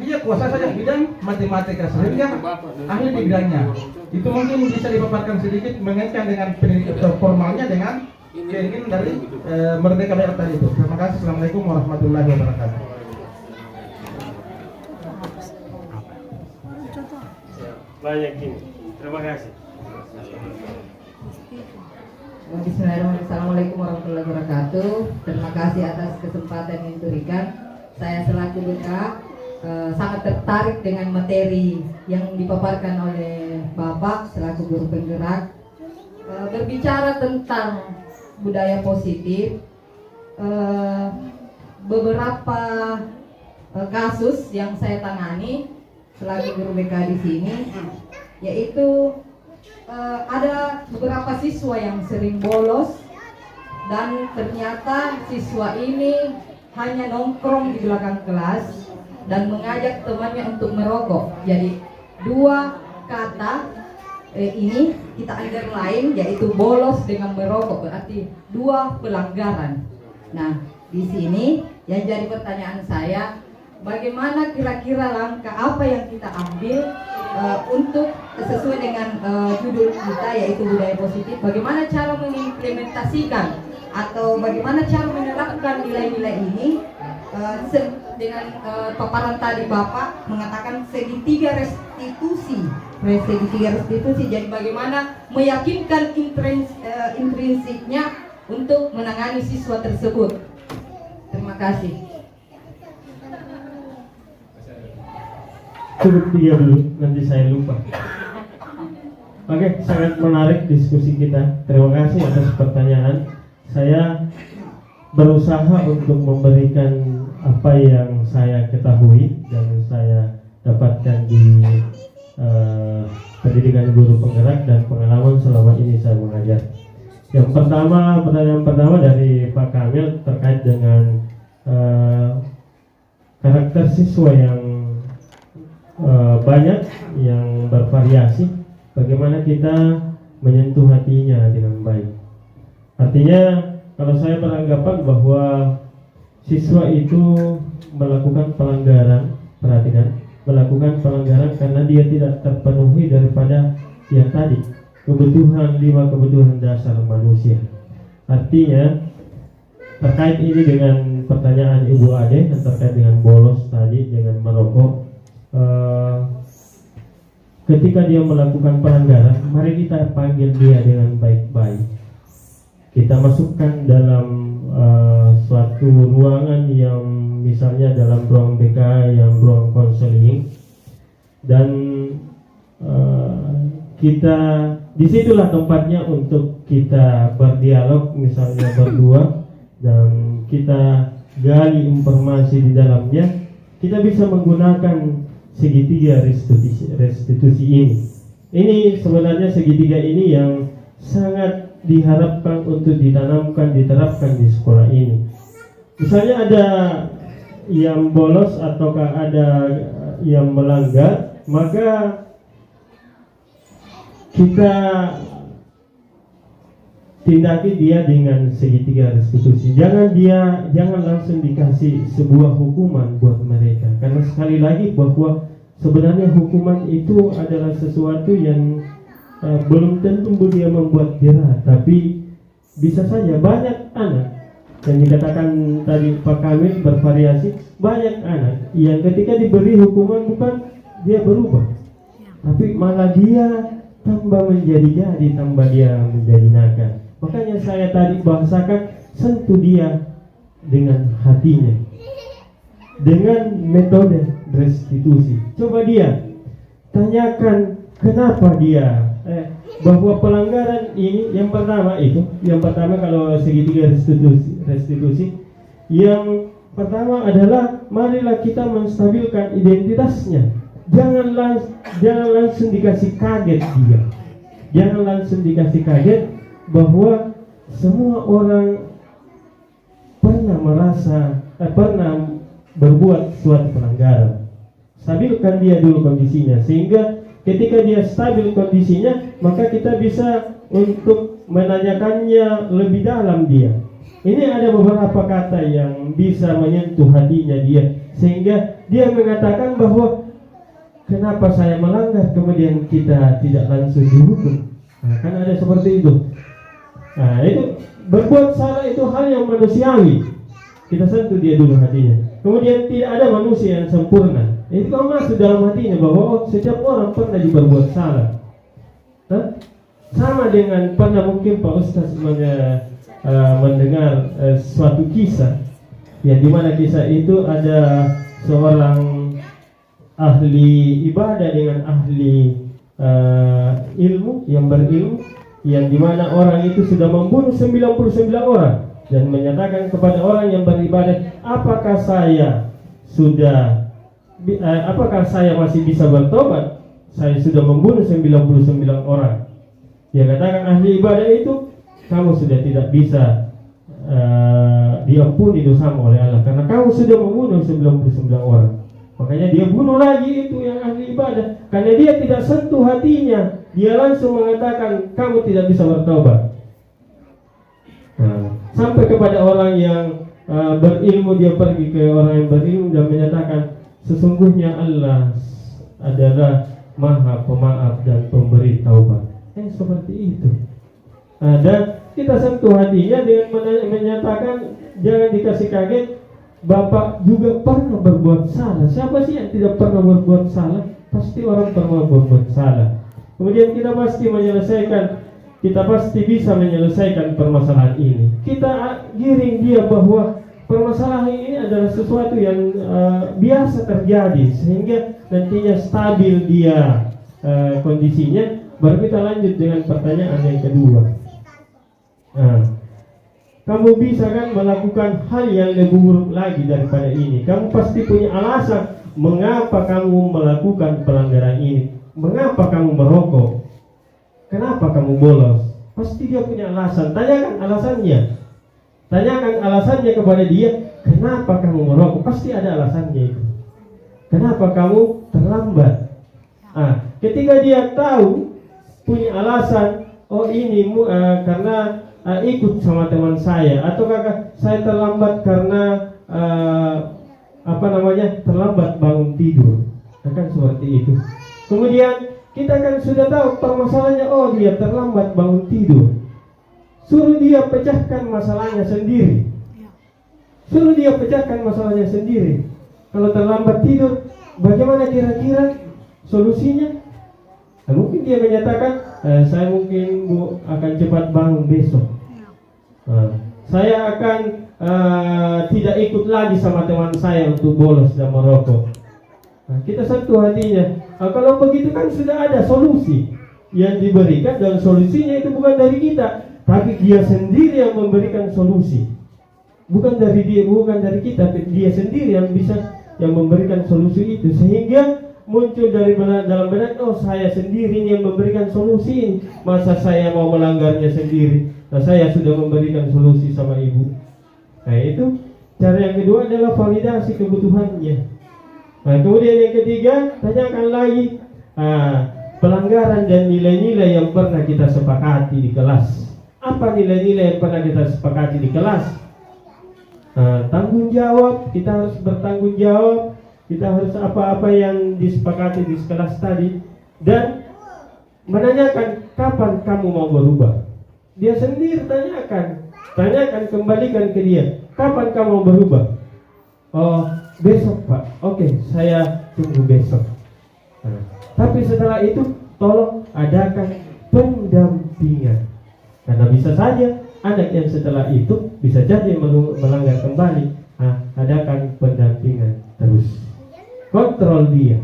Dia kuasa saja bidang matematika, sehingga ahli di bidangnya. Itu mungkin bisa dipaparkan sedikit mengaitkan dengan pendidikan formalnya dengan keinginan dari Merdeka Belajar tadi itu. Terima kasih. Assalamualaikum warahmatullahi wabarakatuh. Banyak ini. Terima kasih. Bismillahirrahmanirrahim. Assalamualaikum warahmatullahi wabarakatuh. Terima kasih atas kesempatan yang diberikan. Saya selaku BK sangat tertarik dengan materi yang dipaparkan oleh Bapak selaku guru penggerak. Berbicara tentang budaya positif, beberapa kasus yang saya tangani selaku guru BK di sini, yaitu ada beberapa siswa yang sering bolos, dan ternyata siswa ini hanya nongkrong di belakang kelas dan mengajak temannya untuk merokok. Jadi dua kata ini kita underline, yaitu bolos dengan merokok, berarti dua pelanggaran. Nah, di sini yang jadi pertanyaan saya, bagaimana kira-kira langkah apa yang kita ambil untuk sesuai dengan judul kita yaitu budaya positif, bagaimana cara mengimplementasikan atau bagaimana cara menerapkan nilai-nilai ini dengan paparan tadi Bapak mengatakan segitiga restitusi. Jadi bagaimana meyakinkan intrinsiknya untuk menangani siswa tersebut. Terima kasih. Cukup 3 dulu, nanti saya lupa. Oke, sangat menarik diskusi kita. Terima kasih atas pertanyaan. Saya berusaha untuk memberikan apa yang saya ketahui dan saya dapatkan di pendidikan guru penggerak dan pengalaman selama ini saya mengajar. Pertanyaan pertama dari Pak Kamil terkait dengan karakter siswa yang banyak, yang bervariasi, bagaimana kita menyentuh hatinya dengan baik. Artinya kalau saya beranggapan bahwa siswa itu melakukan pelanggaran, perhatikan, melakukan pelanggaran karena dia tidak terpenuhi daripada yang tadi, kebutuhan 5 kebutuhan dasar manusia. Artinya terkait ini dengan pertanyaan Ibu Ade yang terkait dengan bolos tadi, dengan merokok, ketika dia melakukan pelanggaran, mari kita panggil dia dengan baik-baik. Kita masukkan dalam suatu ruangan yang misalnya dalam ruang BK, yang ruang konseling, dan kita disitulah tempatnya untuk kita berdialog, misalnya berdua, dan kita gali informasi di dalamnya. Kita bisa menggunakan segitiga restitusi ini. Ini sebenarnya segitiga ini yang sangat diharapkan untuk ditanamkan, diterapkan di sekolah ini. Misalnya ada yang bolos ataukah ada yang melanggar, maka kita tindaki dia dengan segitiga restitusi. Jangan langsung dikasih sebuah hukuman buat mereka, karena sekali lagi bahwa sebenarnya hukuman itu adalah sesuatu yang belum tentu dia membuat jerah, tapi bisa saja banyak anak yang dikatakan tadi Pak Kamil bervariasi, banyak anak yang ketika diberi hukuman bukan dia berubah, tapi malah dia tambah menjadi tambah dia menjadi nakal. Makanya saya tadi bahasakan, sentuh dia dengan hatinya dengan metode restitusi. Coba dia tanyakan kenapa dia bahwa pelanggaran ini yang pertama kalau segitiga restitusi yang pertama adalah marilah kita menstabilkan identitasnya. Jangan langsung dikasih kaget dia. Jangan langsung dikasih kaget bahwa semua orang pernah berbuat suatu pelanggaran. Stabilkan dia dulu kondisinya, sehingga ketika dia stabil kondisinya, maka kita bisa untuk menanyakannya lebih dalam dia. Ini ada beberapa kata yang bisa menyentuh hatinya dia, sehingga dia mengatakan bahwa kenapa saya melanggar, kemudian kita tidak langsung dihukum. Kan ada seperti itu. Itu berbuat salah itu hal yang manusiawi. Kita sentuh dia dulu hatinya. Kemudian tidak ada manusia yang sempurna. Itu kalau masuk dalam hatinya bahwa setiap orang pernah berbuat salah. Sama dengan pernah mungkin Pak Ustaz mendengar suatu kisah, yang dimana kisah itu ada seorang ahli ibadah dengan ahli ilmu yang berilmu, yang dimana orang itu sudah membunuh 99 orang dan menyatakan kepada orang yang beribadah, apakah saya masih bisa bertobat? Saya sudah membunuh 99 orang. Dia katakan ahli ibadah itu, kamu sudah tidak bisa diampuni dosamu oleh Allah karena kamu sudah membunuh 99 orang. Makanya dia bunuh lagi itu yang ahli ibadah, karena dia tidak sentuh hatinya. Dia langsung mengatakan kamu tidak bisa bertobat. Sampai kepada orang yang berilmu, dia pergi ke orang yang berilmu dan menyatakan sesungguhnya Allah adalah Maha Pemaaf dan Pemberi Taubat. Seperti itu. Dan kita sentuh hatinya dengan menyatakan jangan dikasih kaget, Bapak juga pernah berbuat salah. Siapa sih yang tidak pernah berbuat salah? Pasti orang pernah berbuat salah. Kemudian kita pasti bisa menyelesaikan permasalahan ini. Kita giring dia bahwa permasalahan ini adalah sesuatu yang biasa terjadi, sehingga nantinya stabil dia kondisinya. Baru kita lanjut dengan pertanyaan yang kedua. Kamu bisa kan melakukan hal yang lebih buruk lagi daripada ini. Kamu pasti punya alasan mengapa kamu melakukan pelanggaran ini. Mengapa kamu merokok? Kenapa kamu bolos? Pasti dia punya alasan. Tanyakan alasannya. Tanyakan alasannya kepada dia. Kenapa kamu merokok? Pasti ada alasannya itu. Kenapa kamu terlambat? Ketika dia tahu punya alasan, oh ini karena ikut sama teman saya, ataukah saya terlambat karena terlambat bangun tidur, akan seperti itu. Kemudian kita kan sudah tahu permasalahannya, oh dia terlambat bangun tidur, suruh dia pecahkan masalahnya sendiri. Suruh dia pecahkan masalahnya sendiri. Kalau terlambat tidur, bagaimana kira-kira solusinya? Nah, mungkin dia menyatakan, saya mungkin akan cepat bangun besok. Saya akan tidak ikut lagi sama teman saya untuk bolos dan merokok. Nah, kita sentuh hatinya. Kalau begitu kan sudah ada solusi yang diberikan, dan solusinya itu bukan dari kita, tapi dia sendiri yang memberikan solusi. Bukan dari dia, bukan dari kita, tapi dia sendiri yang memberikan solusi itu, sehingga muncul dari dalam benak, oh saya sendiri yang memberikan solusi ini, masa saya mau melanggarnya sendiri? Nah, saya sudah memberikan solusi sama ibu. Nah, itu cara yang kedua adalah validasi kebutuhannya. Nah, kemudian yang ketiga, tanyakan lagi pelanggaran dan nilai-nilai yang pernah kita sepakati di kelas. Apa nilai-nilai yang pernah kita sepakati di kelas? Tanggung jawab, kita harus bertanggung jawab, kita harus apa-apa yang disepakati di kelas tadi, dan menanyakan kapan kamu mau berubah. Dia sendiri tanyakan, kembalikan ke dia, kapan kamu mau berubah? Oh, besok Pak. Oke, saya tunggu besok. Tapi setelah itu tolong adakan pendampingan, karena bisa saja anak yang setelah itu bisa jadi melanggar kembali. Adakan pendampingan terus, kontrol dia,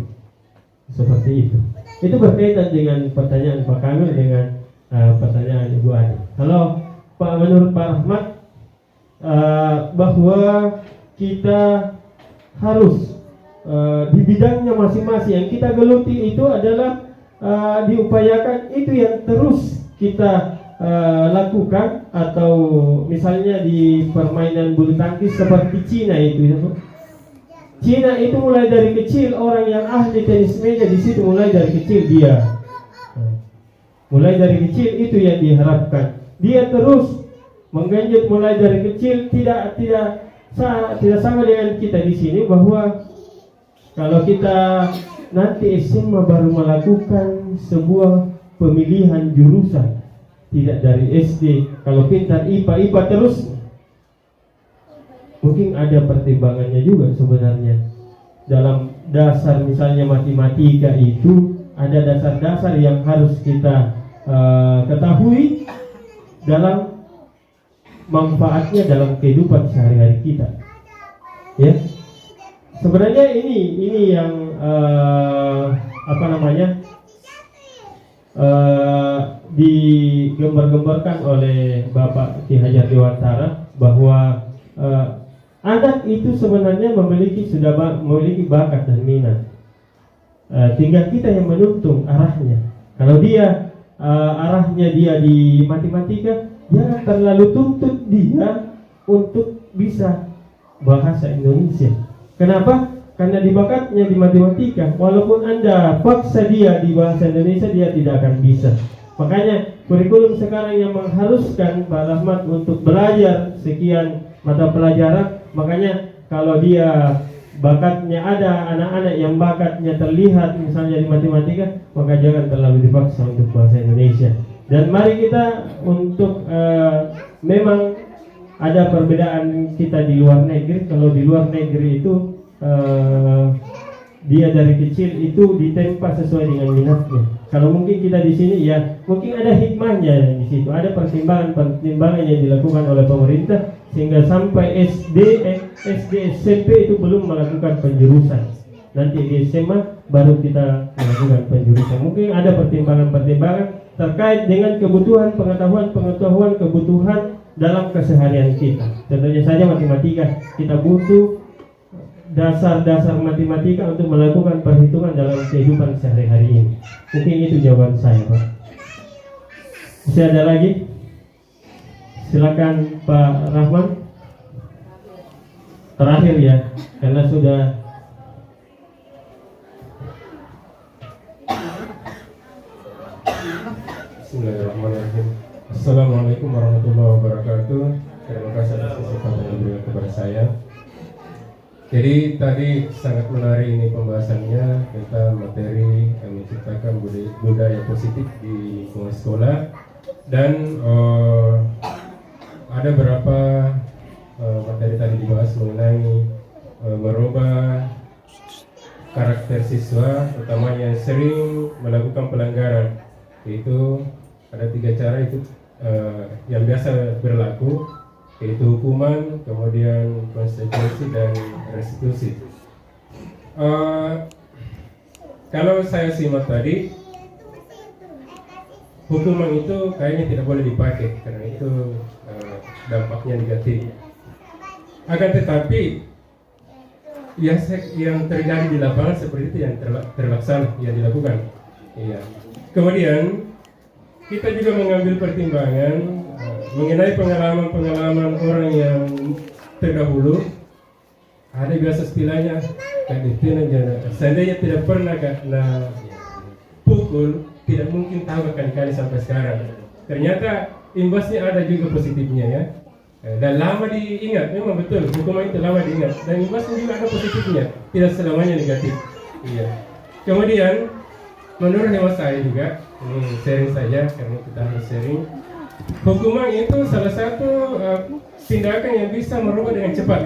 seperti itu. Itu berkaitan dengan pertanyaan Pak Kamil dengan pertanyaan Ibu Adi. Kalau menurut Pak Rahmat, bahwa kita harus di bidangnya masing-masing yang kita geluti itu adalah diupayakan itu yang terus kita lakukan, atau misalnya di permainan bulu tangkis seperti Cina itu. Cina itu mulai dari kecil, orang yang ahli tenis meja di situ mulai dari kecil dia. Mulai dari kecil itu yang diharapkan. Dia terus menggenjot mulai dari kecil, tidak sama dengan kita di sini, bahwa kalau kita nanti SMA baru melakukan sebuah pemilihan jurusan, tidak dari SD. Kalau pintar IPA terus, mungkin ada pertimbangannya juga sebenarnya. Dalam dasar misalnya matematika itu ada dasar-dasar yang harus kita ketahui dalam manfaatnya dalam kehidupan sehari-hari kita. Ya, sebenarnya ini yang digembar-gembarkan oleh Bapak Ki Hajar Dewantara, bahwa anak itu sebenarnya memiliki bakat dan minat. Tinggal kita yang menuntun arahnya. Kalau dia arahnya dia di matematika, jangan terlalu tuntut dia untuk bisa bahasa Indonesia. Kenapa? Karena di bakatnya di matematika, walaupun Anda paksa dia di bahasa Indonesia, dia tidak akan bisa. Makanya kurikulum sekarang yang mengharuskan Pak Rahmat untuk belajar sekian mata pelajaran. Makanya kalau dia bakatnya ada, anak-anak yang bakatnya terlihat misalnya di matematika, maka jangan terlalu dipaksa untuk bahasa Indonesia. Dan mari kita untuk memang ada perbedaan kita di luar negeri. Kalau di luar negeri itu dia dari kecil itu ditempa sesuai dengan minatnya. Kalau mungkin kita di sini ya mungkin ada hikmahnya di situ, ada pertimbangan yang dilakukan oleh pemerintah sehingga sampai SD, SMP itu belum melakukan penjurusan. Nanti di SMA baru kita melakukan penjurusan. Mungkin ada pertimbangan-pertimbangan terkait dengan kebutuhan pengetahuan kebutuhan dalam keseharian kita. Contohnya saja matematika, kita butuh dasar-dasar matematika untuk melakukan perhitungan dalam kehidupan sehari-hari ini. Mungkin itu jawaban saya, Pak. Masih ada lagi? Silakan Pak Rahman. Terakhir ya, karena sudah Bismillahirrahmanirrahim. Assalamualaikum Assalamualaikum warahmatullahi wabarakatuh. Terima kasih atas kesempatan yang diberikan kepada saya. Jadi tadi sangat menarik ini pembahasannya tentang materi yang menciptakan budaya positif di lingkungan sekolah, dan ada beberapa materi tadi dibahas mengenai merubah karakter siswa, terutama yang sering melakukan pelanggaran. Yaitu ada 3 cara itu yang biasa berlaku, yaitu hukuman, kemudian konsekuensi, dan restitusi. Kalau saya simak tadi, hukuman itu kayaknya tidak boleh dipakai karena itu dampaknya negatif. Akan tetapi yang terjadi di lapangan seperti itu yang terlaksana, yang dilakukan. Iya. Kemudian kita juga mengambil pertimbangan mengenai pengalaman orang yang terdahulu. Ada biasa istilahnya seandainya tidak pernah kena pukul, tidak mungkin tahu kali-kali sampai sekarang. Ternyata imbasnya ada juga positifnya ya. Dan lama diingat, memang betul hukuman itu lama diingat, dan imbasnya juga ada positifnya, tidak selamanya negatif. Iya. Kemudian menurut hemat saya juga, sharing saja karena kita harus sharing. Hukuman itu salah satu tindakan yang bisa merubah dengan cepat.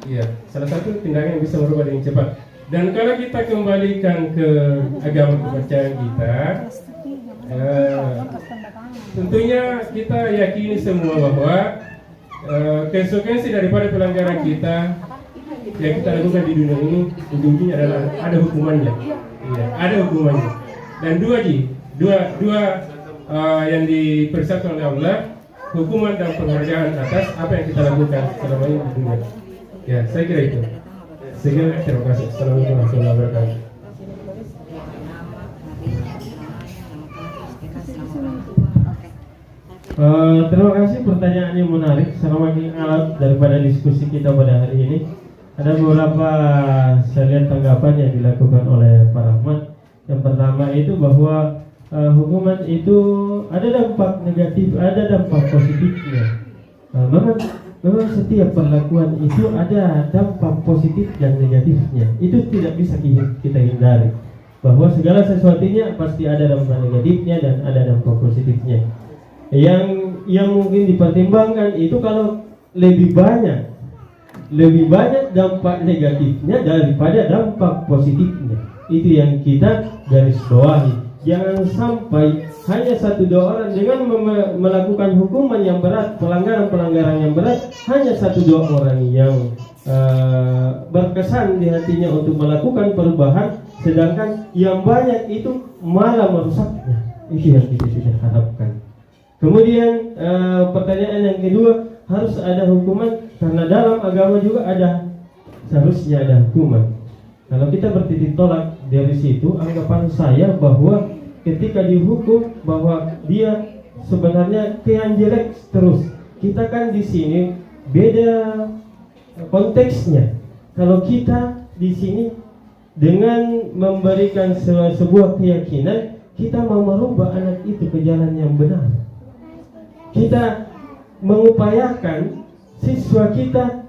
Iya, salah satu tindakan yang bisa merubah dengan cepat. Dan kalau kita kembalikan ke agama kepercayaan kita, tentunya kita yakini semua bahwa konsekuensi daripada pelanggaran kita yang kita lakukan di dunia ini ujung-ujungnya adalah ada hukumannya. Iya, ada hukumannya. Dan dua yang dipersatukan oleh Allah, hukuman dan penghargaan atas apa yang kita lakukan selama ini di dunia. Ya, saya kira itu. Terima kasih. Assalamualaikum warahmatullahi wabarakatuh. Terima kasih, pertanyaan yang menarik. Semakin alat daripada diskusi kita pada hari ini. Ada beberapa saya lihat tanggapan yang dilakukan oleh Pak Rahmat. Yang pertama itu bahwa hukuman itu ada dampak negatif, ada dampak positifnya. Memang setiap perlakuan itu ada dampak positif dan negatifnya. Itu tidak bisa kita hindari. Bahwa segala sesuatunya pasti ada dampak negatifnya dan ada dampak positifnya. Yang mungkin dipertimbangkan itu kalau lebih banyak dampak negatifnya daripada dampak positifnya. Itu yang kita garis bawahi. Jangan sampai hanya 1-2 orang dengan melakukan hukuman yang berat, pelanggaran yang berat, hanya 1-2 orang yang berkesan di hatinya untuk melakukan perubahan, sedangkan yang banyak itu malah merusaknya. Itu yang kita tidak harapkan. Kemudian pertanyaan yang kedua, harus ada hukuman karena dalam agama juga seharusnya ada hukuman. Kalau kita bertitik tolak dari situ, anggapan saya bahwa ketika dihukum bahwa dia sebenarnya yang jelek terus. Kita kan di sini beda konteksnya. Kalau kita di sini dengan memberikan sebuah keyakinan, kita mau merubah anak itu ke jalan yang benar. Kita mengupayakan siswa kita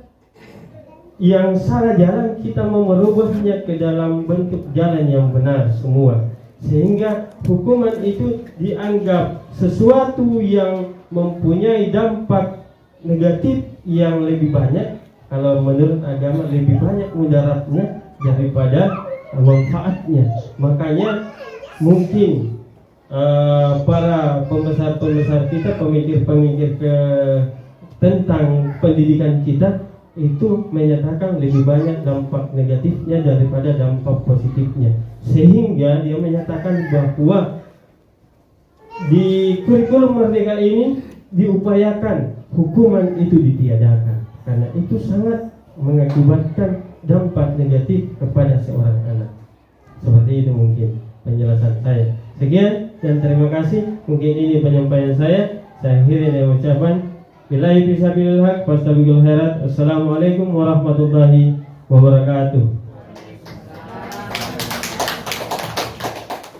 yang salah jalan, kita mau merubahnya ke dalam bentuk jalan yang benar semua, sehingga hukuman itu dianggap sesuatu yang mempunyai dampak negatif yang lebih banyak. Kalau menurut agama lebih banyak mudaratnya daripada manfaatnya. Makanya mungkin para pembesar-pembesar kita, pemikir-pemikir tentang pendidikan kita itu menyatakan lebih banyak dampak negatifnya daripada dampak positifnya, sehingga dia menyatakan bahwa di kurikulum Merdeka ini diupayakan hukuman itu ditiadakan karena itu sangat mengakibatkan dampak negatif kepada seorang anak. Seperti itu mungkin penjelasan saya. Sekian dan terima kasih. Mungkin ini penyampaian saya. Saya akhiri dengan ucapan billahi fisabilil haq fastabiqul khairat. Assalamualaikum warahmatullahi wabarakatuh.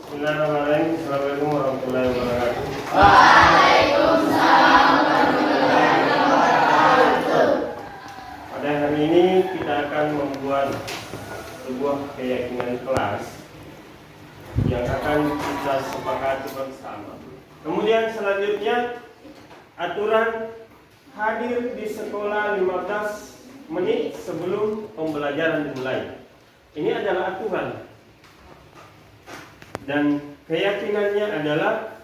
Bismillahirrahmanirrahim. Assalamualaikum warahmatullahi wabarakatuh. Waalaikumsalam. pada hari ini kita akan membuat sebuah keyakinan kelas yang akan kita sepakati bersama. Kemudian selanjutnya aturan hadir di sekolah 15 menit sebelum pembelajaran dimulai. Ini adalah aturan. Dan keyakinannya adalah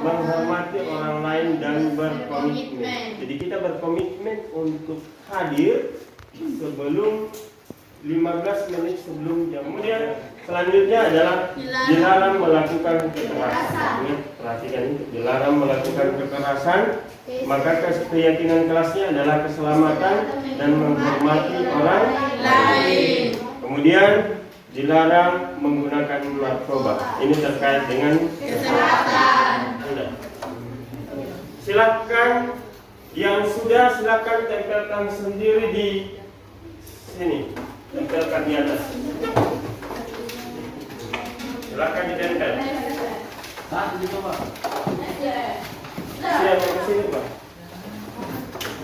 menghormati orang lain dan berkomitmen. Jadi kita berkomitmen untuk hadir sebelum 15 menit sebelum jam. Kemudian selanjutnya adalah dilarang melakukan kekerasan. Ini perhatikan ini, dilarang melakukan kekerasan. Maka keyakinan kelasnya adalah keselamatan dan menghormati orang lain. Kemudian dilarang menggunakan narkoba. Ini terkait dengan kesehatan. Silakan yang sudah silakan tempelkan sendiri di sini. Tempelkan di atas. Silakan ditempel. Satu dicoba. Siapa ke sini, Pak?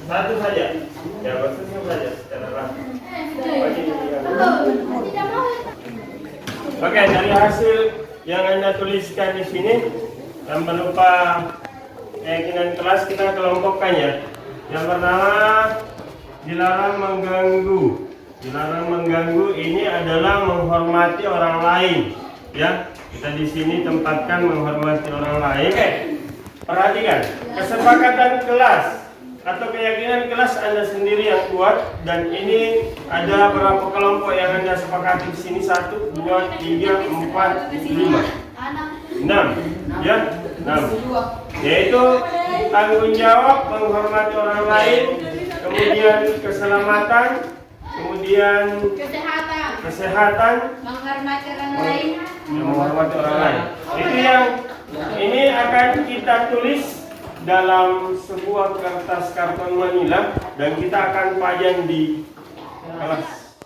Satu saja. Ya, maksudnya saja secara rapi. Oke, dari hasil yang Anda tuliskan di sini, tanpa lupa keyakinan kelas kita kelompokkan ya. Yang pertama, dilarang mengganggu. Dilarang mengganggu ini adalah menghormati orang lain. Ya, kita di sini tempatkan menghormati orang lain. Oke, perhatikan kesepakatan kelas atau keyakinan kelas Anda sendiri yang kuat, dan ini ada berapa kelompok yang Anda sepakati di sini? 1, 2, 3, 4, 5, 6, ya, 6. Yaitu tanggung jawab menghormati orang lain, kemudian keselamatan, kemudian kesehatan, menghormati orang lain. Menghormati orang lain. Itu yang ini akan kita tulis dalam sebuah kertas karton manila dan kita akan pajang di kelas.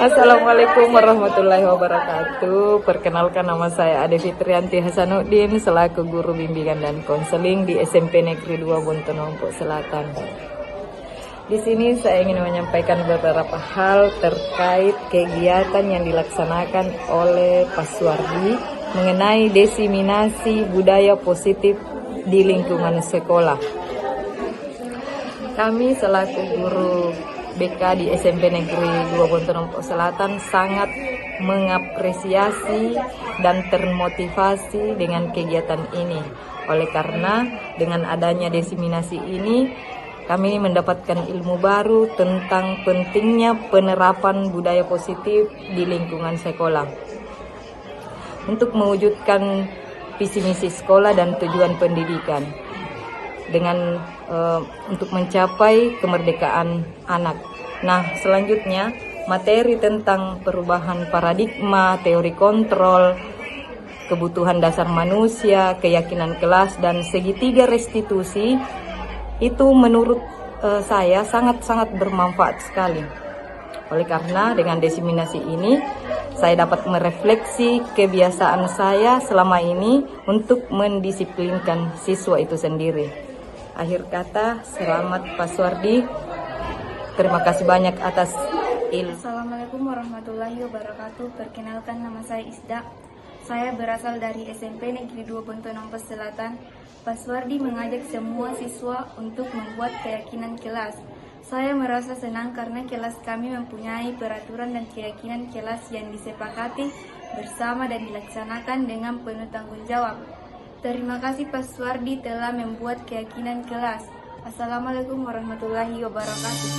Assalamualaikum warahmatullahi wabarakatuh. Perkenalkan, nama saya Ade Fitrianti Hasanuddin selaku guru bimbingan dan konseling di SMP Negeri 2 Bontonompo Selatan. Di sini saya ingin menyampaikan beberapa hal terkait kegiatan yang dilaksanakan oleh Pak Suwardi mengenai diseminasi budaya positif di lingkungan sekolah. Kami selaku guru BK di SMP Negeri 2 Bontonompo Selatan sangat mengapresiasi dan termotivasi dengan kegiatan ini. Oleh karena dengan adanya diseminasi ini, kami mendapatkan ilmu baru tentang pentingnya penerapan budaya positif di lingkungan sekolah untuk mewujudkan visi misi sekolah dan tujuan pendidikan dengan untuk mencapai kemerdekaan anak. Nah, selanjutnya materi tentang perubahan paradigma, teori kontrol, kebutuhan dasar manusia, keyakinan kelas, dan segitiga restitusi itu menurut saya sangat-sangat bermanfaat sekali. Oleh karena dengan diseminasi ini, saya dapat merefleksi kebiasaan saya selama ini untuk mendisiplinkan siswa itu sendiri. Akhir kata, selamat Pak Suwardi. Terima kasih banyak atas ilmu. Assalamualaikum warahmatullahi wabarakatuh. Perkenalkan, nama saya Isda. Saya berasal dari SMP Negeri 2 Bontonompo Selatan. Pak Suwardi mengajak semua siswa untuk membuat keyakinan kelas. Saya merasa senang karena kelas kami mempunyai peraturan dan keyakinan kelas yang disepakati bersama dan dilaksanakan dengan penuh tanggung jawab. Terima kasih Pak Suwardi telah membuat keyakinan kelas. Assalamualaikum warahmatullahi wabarakatuh.